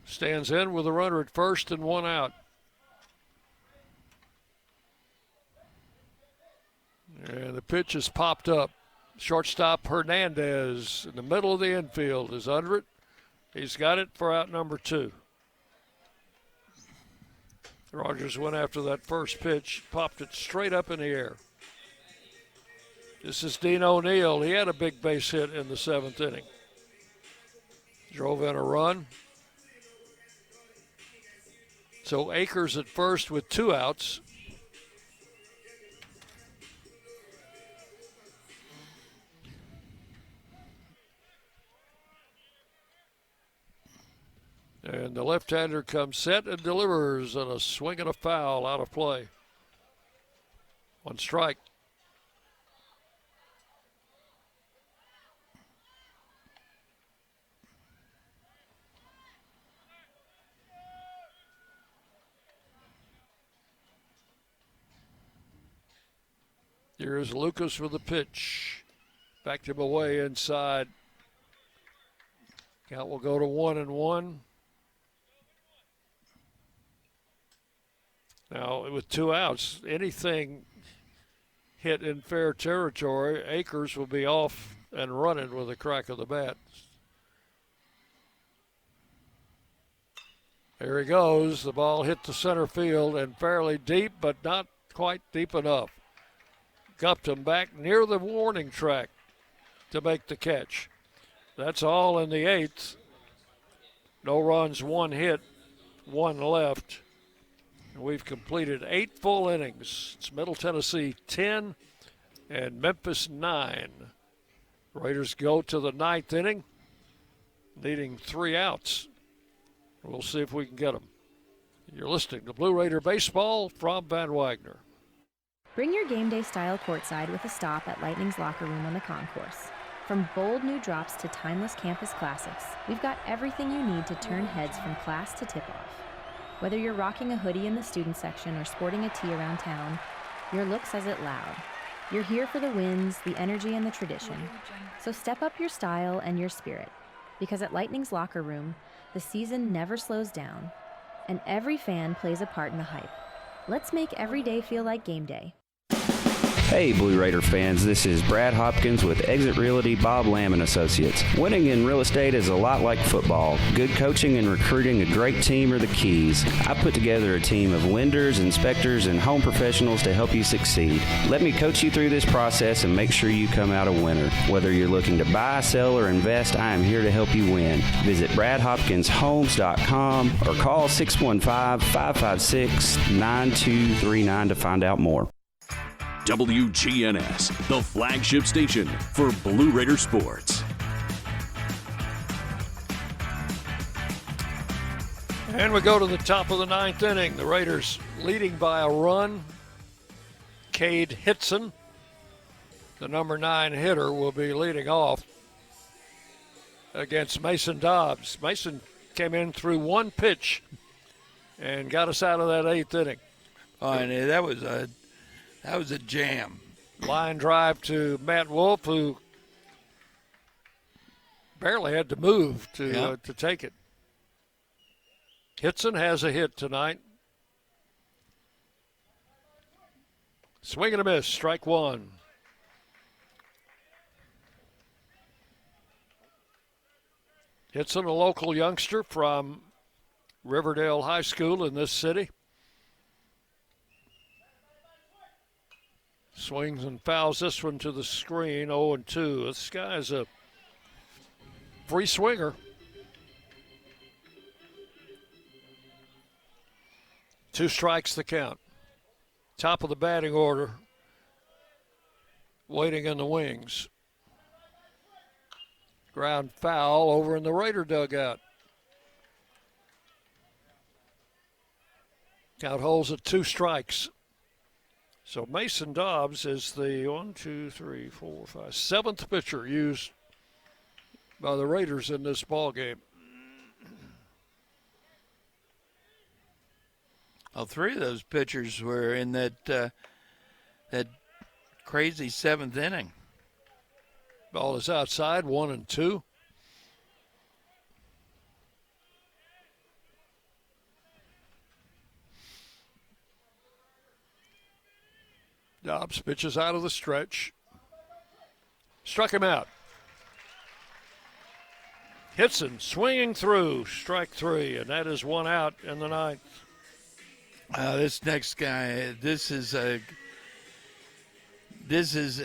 S4: Stands in with a runner at first and 1 out. And the pitch is popped up. Shortstop Hernandez in the middle of the infield is under it. He's got it for out number 2. Rogers went after that first pitch, popped it straight up in the air. This is Dean O'Neill. He had a big base hit in the 7th inning. Drove in a run. So Akers at first with 2 outs. And the left-hander comes set and delivers on a swing and a foul out of play. 1 strike. Here's Lucas with the pitch. Backed him away inside. Count will go to 1-1. Now, with 2 outs, anything hit in fair territory, Akers will be off and running with a crack of the bat. There he goes. The ball hit the center field and fairly deep, but not quite deep enough. Gupton back near the warning track to make the catch. That's all in the 8th. No runs, 1 hit, 1 left. We've completed 8 full innings. It's Middle Tennessee 10 and Memphis 9. Raiders go to the 9th inning, needing 3 outs. We'll see if we can get them. You're listening to Blue Raider Baseball from Van Wagner.
S2: Bring your game day style courtside with a stop at Lightning's locker room on the concourse. From bold new drops to timeless campus classics, we've got everything you need to turn heads from class to tip-off. Whether you're rocking a hoodie in the student section or sporting a tee around town, your look says it loud. You're here for the wins, the energy, and the tradition. So step up your style and your spirit, because at Lightning's locker room, the season never slows down, and every fan plays a part in the hype. Let's make every day feel like game day.
S10: Hey, Blue Raider fans, this is Brad Hopkins with Exit Realty Bob Lamb & Associates. Winning in real estate is a lot like football. Good coaching and recruiting a great team are the keys. I put together a team of lenders, inspectors, and home professionals to help you succeed. Let me coach you through this process and make sure you come out a winner. Whether you're looking to buy, sell, or invest, I am here to help you win. Visit BradHopkinsHomes.com or call 615-556-9239 to find out more.
S3: WGNS, the flagship station for Blue Raider sports.
S4: And we go to the top of the 9th inning. The Raiders leading by a run. Cade Hitson, the number 9 hitter, will be leading off against Mason Dobbs. Mason came in through one pitch and got us out of that 8th inning.
S5: Oh, and that was a jam.
S4: Line drive to Matt Wolf, who barely had to move to take it. Hitson has a hit tonight. Swing and a miss, strike one. Hitson, a local youngster from Riverdale High School in this city. Swings and fouls this one to the screen, 0-2. This guy's a free swinger. 2 strikes the count. Top of the batting order, waiting in the wings. Ground foul over in the Raider dugout. Count holds at 2 strikes. So Mason Dobbs is the 7th pitcher used by the Raiders in this ball game.
S5: Well, 3 of those pitchers were in that crazy 7th inning.
S4: Ball is outside, 1-2. Dobbs pitches out of the stretch. Struck him out. Hitson swinging through, strike 3, and that is 1 out in the 9th.
S5: This next guy, this is an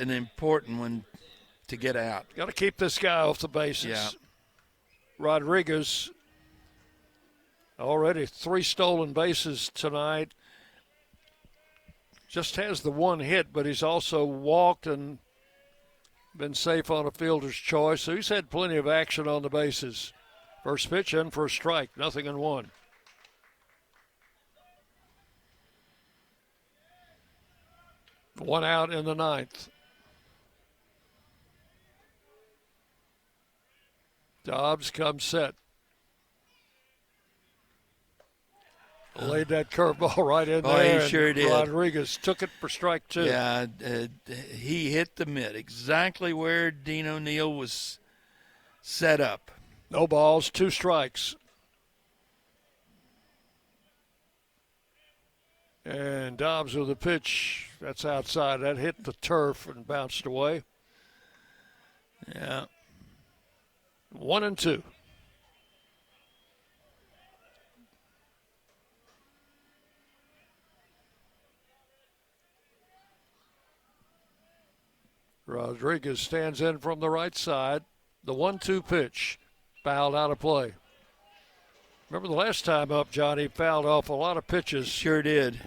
S5: important one to get out.
S4: Got to keep this guy off the bases.
S5: Yeah.
S4: Rodriguez, already 3 stolen bases tonight. Just has the 1 hit, but he's also walked and been safe on a fielder's choice. So he's had plenty of action on the bases. First pitch in for a strike, 0-1. One out in the 9th. Dobbs comes set. Laid that curveball right in there.
S5: He sure did.
S4: Rodriguez took it for strike 2.
S5: Yeah, he hit the mitt exactly where Dean O'Neill was set up.
S4: No balls, 2 strikes. And Dobbs with a pitch. That's outside. That hit the turf and bounced away.
S5: Yeah.
S4: 1-2. Rodriguez stands in from the right side. The 1-2 pitch. Fouled out of play. Remember the last time up, Johnny fouled off a lot of pitches.
S5: Sure did.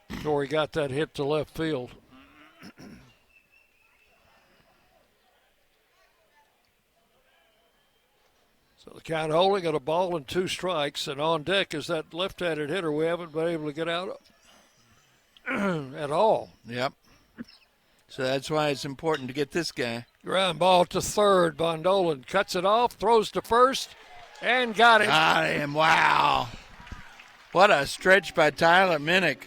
S4: Before he got that hit to left field. So the count holding at a ball and 2 strikes, and on deck is that left-handed hitter we haven't been able to get out at all.
S5: Yep. So that's why it's important to get this guy.
S4: Ground ball to third. Bondolan cuts it off, throws to first, and got it.
S5: Got him. Wow. What a stretch by Tyler Minnick.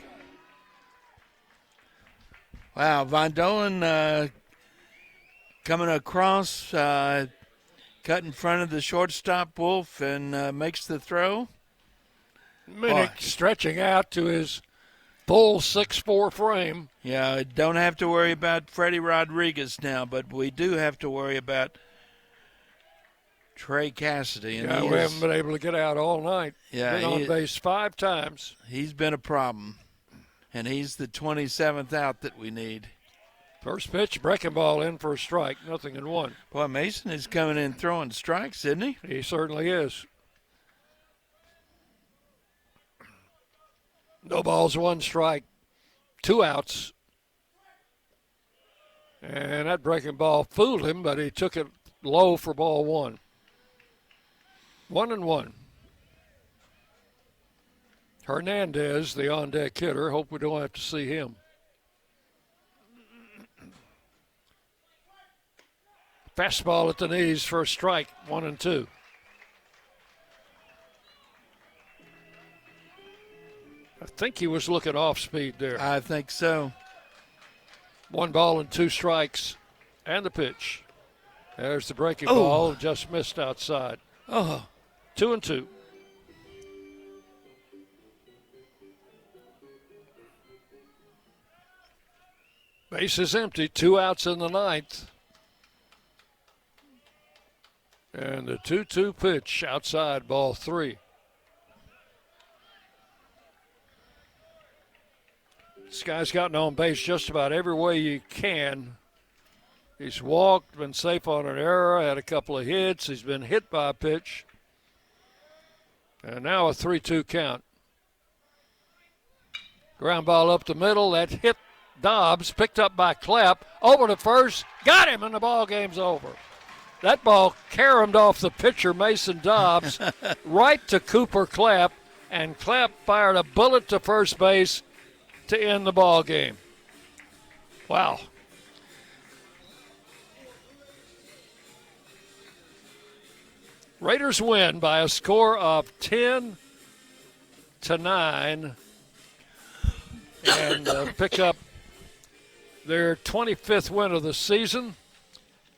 S5: Wow, Von Dolan coming across, cut in front of the shortstop Wolf and makes the throw.
S4: Minnick stretching out to his full 6'4" frame.
S5: Yeah, don't have to worry about Freddie Rodriguez now, but we do have to worry about Trey Cassidy. And
S4: we haven't been able to get out all night.
S5: Yeah,
S4: been on base 5 times.
S5: He's been a problem. And he's the 27th out that we need.
S4: First pitch, breaking ball in for a strike, 0-1.
S5: Boy, Mason is coming in throwing strikes, isn't he?
S4: He certainly is. No balls, 1 strike, 2 outs. And that breaking ball fooled him, but he took it low for ball 1. 1-1. Hernandez, the on-deck hitter. Hope we don't have to see him. Fastball at the knees for a strike, 1-2. I think he was looking off speed there.
S5: I think so.
S4: 1 ball and 2 strikes, and the pitch. There's the breaking ball, just missed outside. 2-2. Base is empty, 2 outs in the 9th. And the 2-2 pitch outside, ball 3. This guy's gotten on base just about every way you can. He's walked, been safe on an error, had a couple of hits. He's been hit by a pitch. And now a 3-2 count. Ground ball up the middle. That hit Dobbs, picked up by Clapp. Over to first. Got him, and the ball game's over. That ball caromed off the pitcher, Mason Dobbs, right to Cooper Clapp. And Clapp fired a bullet to first base to end the ball game. Wow. Raiders win by a score of 10-9 and pick up their 25th win of the season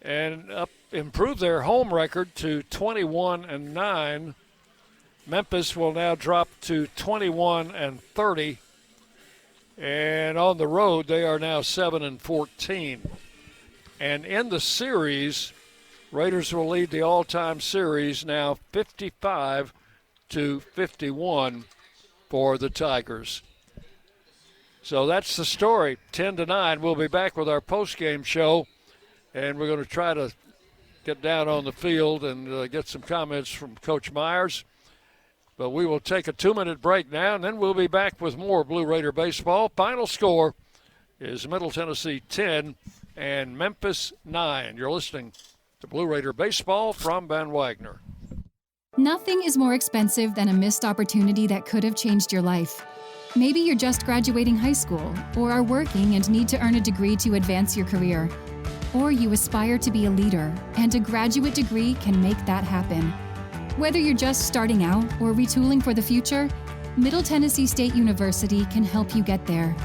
S4: and improve their home record to 21-9. Memphis will now drop to 21-30. And on the road, they are now 7-14. And in the series, Raiders will lead the all-time series now 55-51 for the Tigers. So that's the story, 10-9. We'll be back with our post-game show, and we're going to try to get down on the field and get some comments from Coach Myers. But we will take a 2-minute break now, and then we'll be back with more Blue Raider baseball. Final score is Middle Tennessee 10 and Memphis 9. You're listening to Blue Raider baseball from Van Wagner.
S11: Nothing is more expensive than a missed opportunity that could have changed your life. Maybe you're just graduating high school or are working and need to earn a degree to advance your career. Or you aspire to be a leader, and a graduate degree can make that happen. Whether you're just starting out or retooling for the future, Middle Tennessee State University can help you get there.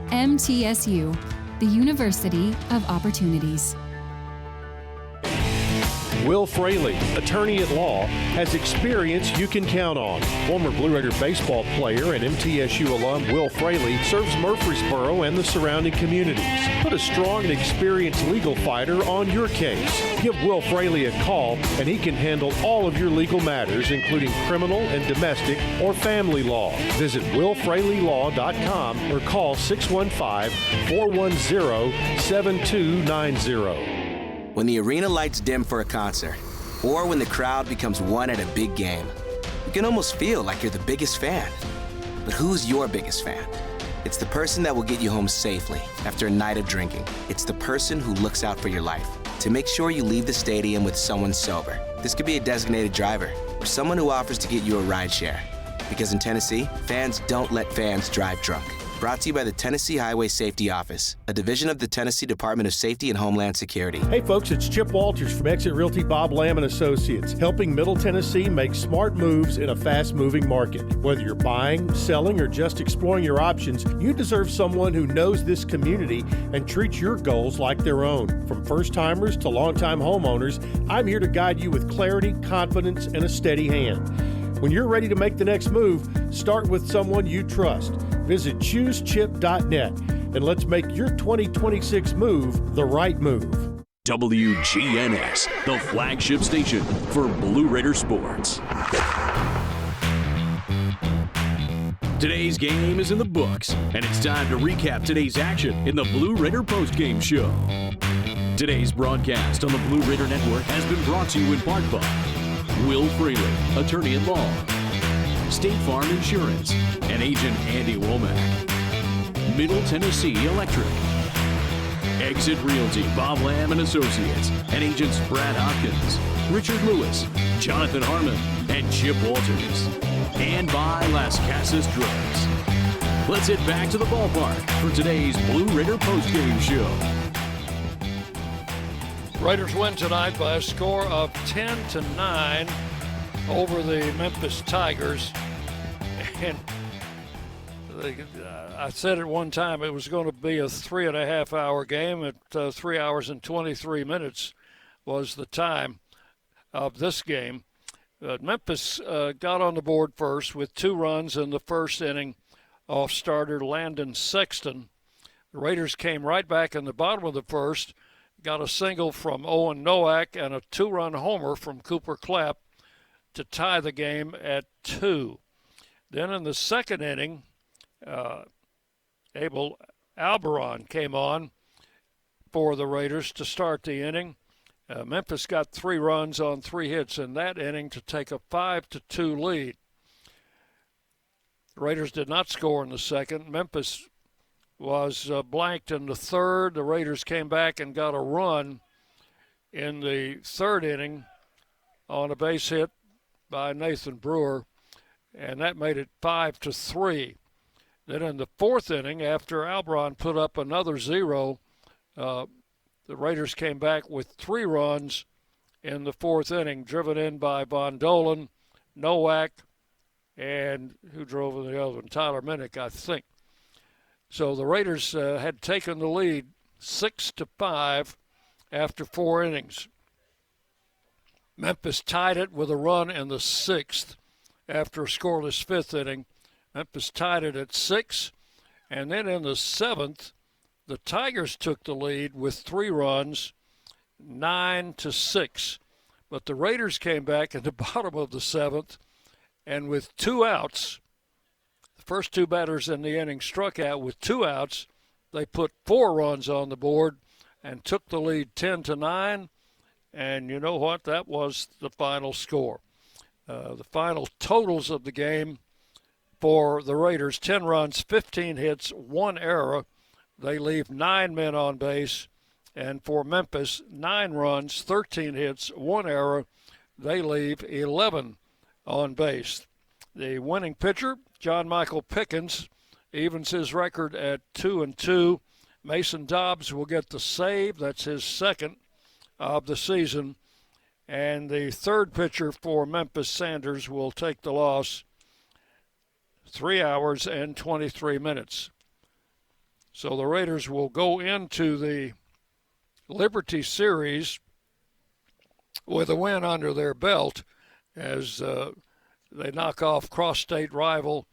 S11: MTSU, the University of Opportunities.
S12: Will Fraley, attorney at law, has experience you can count on. Former Blue Raider baseball player and MTSU alum Will Fraley serves Murfreesboro and the surrounding communities. Put a strong and experienced legal fighter on your case. Give Will Fraley a call and he can handle all of your legal matters, including criminal and domestic or family law. Visit willfraleylaw.com or call 615-410-7290.
S13: When the arena lights dim for a concert, or when the crowd becomes one at a big game, you can almost feel like you're the biggest fan. But who's your biggest fan? It's the person that will get you home safely after a night of drinking. It's the person who looks out for your life to make sure you leave the stadium with someone sober. This could be a designated driver or someone who offers to get you a ride share. Because in Tennessee, fans don't let fans drive drunk. Brought to you by the Tennessee Highway Safety Office, a division of the Tennessee Department of Safety and Homeland Security.
S12: Hey folks, it's Chip Walters from Exit Realty Bob Lamb & Associates, helping Middle Tennessee make smart moves in a fast-moving market. Whether you're buying, selling, or just exploring your options, you deserve someone who knows this community and treats your goals like their own. From first-timers to long-time homeowners, I'm here to guide you with clarity, confidence, and a steady hand. When you're ready to make the next move, start with someone you trust. Visit ChooseChip.net and let's make your 2026 move the right move.
S3: WGNS, the flagship station for Blue Raider sports. Today's game is in the books, and it's time to recap today's action in the Blue Raider postgame show. Today's broadcast on the Blue Raider Network has been brought to you in part by Will Fraley, attorney at law, State Farm Insurance, and agent Andy Womack, Middle Tennessee Electric, Exit Realty Bob Lamb & Associates, and agents Brad Hopkins, Richard Lewis, Jonathan Harmon, and Chip Walters, and by Las Casas Drugs. Let's head back to the ballpark for today's Blue Raider postgame show.
S4: Raiders win tonight by a score of 10-9 over the Memphis Tigers. And I said at one time it was going to be a 3.5-hour game. At 3 hours and 23 minutes was the time of this game. Memphis got on the board first with 2 runs in the first inning off starter Landon Sexton. The Raiders came right back in the bottom of the first, got a single from Owen Nowak and a 2-run homer from Cooper Clapp to tie the game at 2. Then in the second inning, Abel Alberon came on for the Raiders to start the inning. Memphis got 3 runs on 3 hits in that inning to take a 5-2 lead. The Raiders did not score in the second. Memphis was blanked in the third. The Raiders came back and got a run in the third inning on a base hit by Nathan Brewer, and that made it 5-3. Then in the fourth inning, after Alberon put up another 0, the Raiders came back with 3 runs in the fourth inning, driven in by Von Dolan, Nowak, and who drove in the other one? Tyler Minnick, I think. So the Raiders had taken the lead 6-5 after 4 innings. Memphis tied it with a run in the 6th after a scoreless 5th inning. Memphis tied it at 6, and then in the 7th, the Tigers took the lead with 3 runs, 9-6. But the Raiders came back at the bottom of the 7th, and with 2 outs, the first 2 batters in the inning struck out. With 2 outs, they put 4 runs on the board and took the lead 10-9. And you know what? That was the final score. The final totals of the game for the Raiders: 10 runs, 15 hits, 1 error. They leave 9 men on base. And for Memphis, 9 runs, 13 hits, 1 error. They leave 11 on base. The winning pitcher, John Michael Pickens, evens his record at 2-2. Mason Dobbs will get the save. That's his second of the season. And the third pitcher for Memphis, Sanders, will take the loss. 3 hours and 23 minutes. So the Raiders will go into the Liberty Series with a win under their belt as they knock off cross-state rival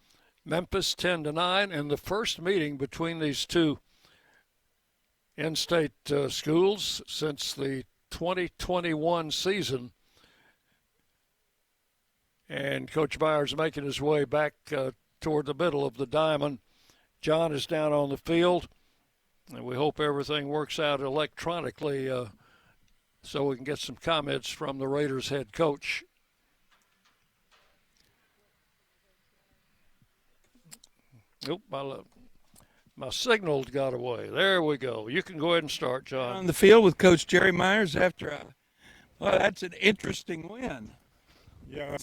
S4: Memphis 10-9 in the first meeting between these two in-state schools since the 2021 season. And Coach Byers making his way back toward the middle of the diamond. John is down on the field, and we hope everything works out electronically so we can get some comments from the Raiders head coach. Nope, my signal got away. There we go. You can go ahead and start, John.
S5: On the field with Coach Jerry Myers after that's an interesting win.
S14: Yeah,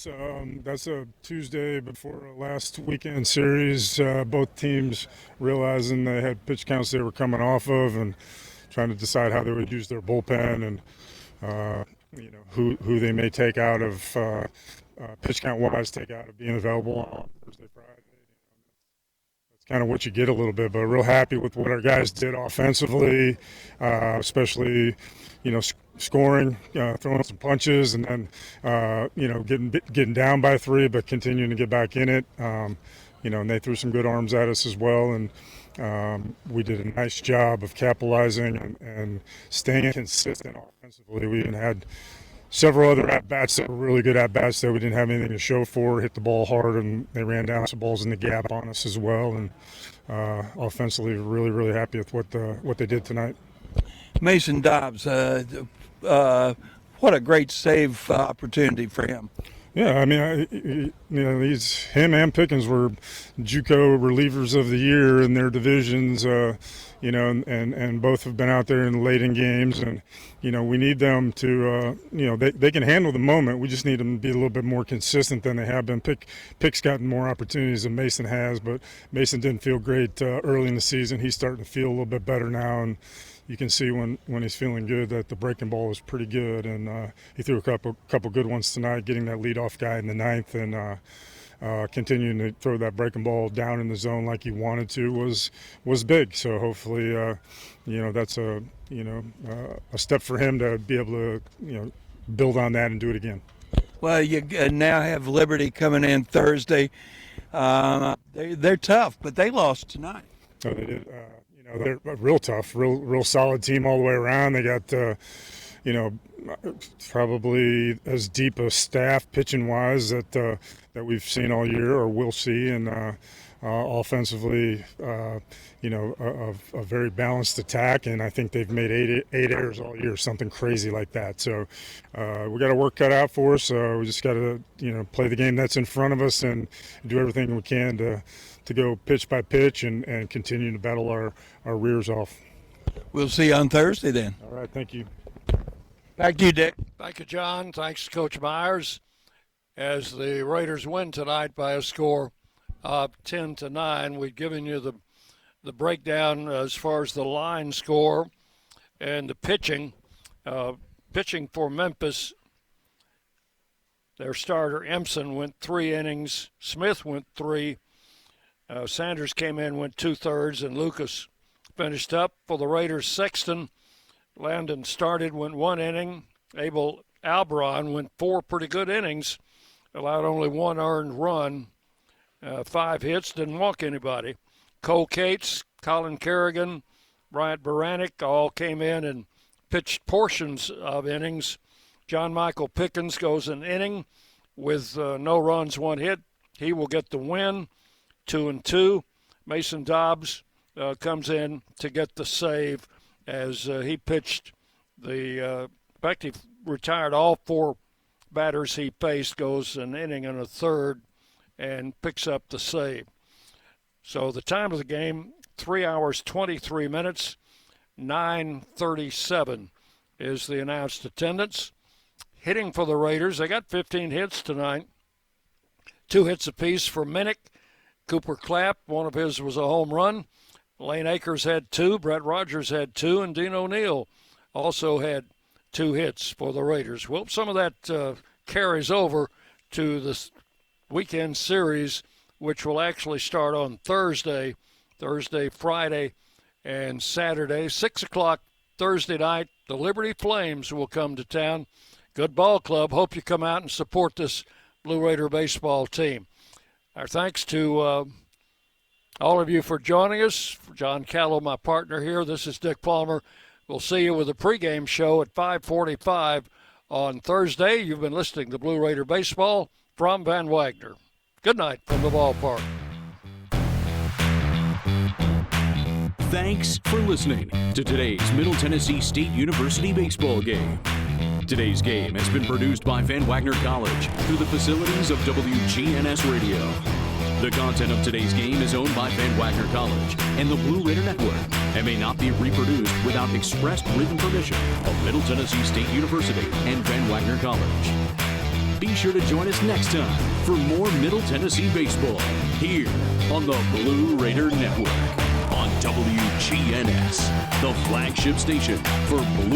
S14: that's a Tuesday before a last weekend series. Both teams realizing they had pitch counts they were coming off of and trying to decide how they would use their bullpen and who they may take out of pitch count wise, take out of being available on Thursday, Friday. That's kind of what you get a little bit, but real happy with what our guys did offensively, especially scoring, throwing some punches, and then getting down by 3, but continuing to get back in it. And they threw some good arms at us as well, and we did a nice job of capitalizing and staying consistent offensively. We even had several other at-bats that were really good at-bats that we didn't have anything to show for, hit the ball hard, and they ran down some balls in the gap on us as well. And offensively, really, really happy with what they did tonight.
S5: Mason Dobbs, what a great save opportunity for him.
S14: Yeah, I mean, him and Pickens were JUCO relievers of the year in their divisions. and both have been out there in late in games, and we need them to they can handle the moment. We just need them to be a little bit more consistent than they have been. Pick's gotten more opportunities than Mason has, but Mason didn't feel great early in the season. He's starting to feel a little bit better now, and you can see when he's feeling good that the breaking ball is pretty good, and he threw a couple good ones tonight, getting that leadoff guy in the ninth, and continuing to throw that breaking ball down in the zone like he wanted to was big. So hopefully, that's a step for him to be able to build on that and do it again.
S5: Well, you now have Liberty coming in Thursday. They're tough, but they lost tonight.
S14: So they did. They're real tough, real solid team all the way around. They got, probably as deep a staff pitching-wise that we've seen all year or will see, and offensively, a very balanced attack. And I think they've made eight errors all year, something crazy like that. So we got our work cut out for us. We just got to, play the game that's in front of us and do everything we can to go pitch by pitch and continue to battle our rears off.
S5: We'll see you on Thursday then.
S14: All right, thank you.
S5: Back to you, Dick.
S4: Thank you, John. Thanks to Coach Myers as the Raiders win tonight by a score of 10-9. We've given you the breakdown as far as the line score and the pitching. Pitching for Memphis, their starter Empson went 3 innings. Smith went 3. Sanders came in, went 2/3, and Lucas finished up. For the Raiders, Sexton, Landon started, went 1 inning. Abel Albron went 4 pretty good innings, allowed only 1 earned run, 5 hits, didn't walk anybody. Cole Cates, Colin Kerrigan, Bryant Baranek all came in and pitched portions of innings. John Michael Pickens goes an inning with no runs, 1 hit. He will get the win. 2-2. Mason Dobbs comes in to get the save as he pitched in fact, he retired all 4 batters he faced, goes an inning and a third, and picks up the save. So the time of the game, 3 hours, 23 minutes, 9:37 is the announced attendance. Hitting for the Raiders, they got 15 hits tonight. 2 hits apiece for Minnick. Cooper Clapp, one of his was a home run. Lane Akers had 2. Brett Rogers had 2. And Dean O'Neill also had 2 hits for the Raiders. Well, some of that carries over to this weekend series, which will actually start on Thursday, Friday, and Saturday. 6 o'clock Thursday night, the Liberty Flames will come to town. Good ball club. Hope you come out and support this Blue Raider baseball team. Our thanks to all of you for joining us. For John Callow, my partner here, this is Dick Palmer. We'll see you with a pregame show at 5:45 on Thursday. You've been listening to Blue Raider Baseball from Van Wagner. Good night from the ballpark.
S3: Thanks for listening to today's Middle Tennessee State University baseball game. Today's game has been produced by Van Wagner College through the facilities of WGNS Radio. The content of today's game is owned by Van Wagner College and the Blue Raider Network and may not be reproduced without expressed written permission of Middle Tennessee State University and Van Wagner College. Be sure to join us next time for more Middle Tennessee baseball here on the Blue Raider Network on WGNS, the flagship station for Blue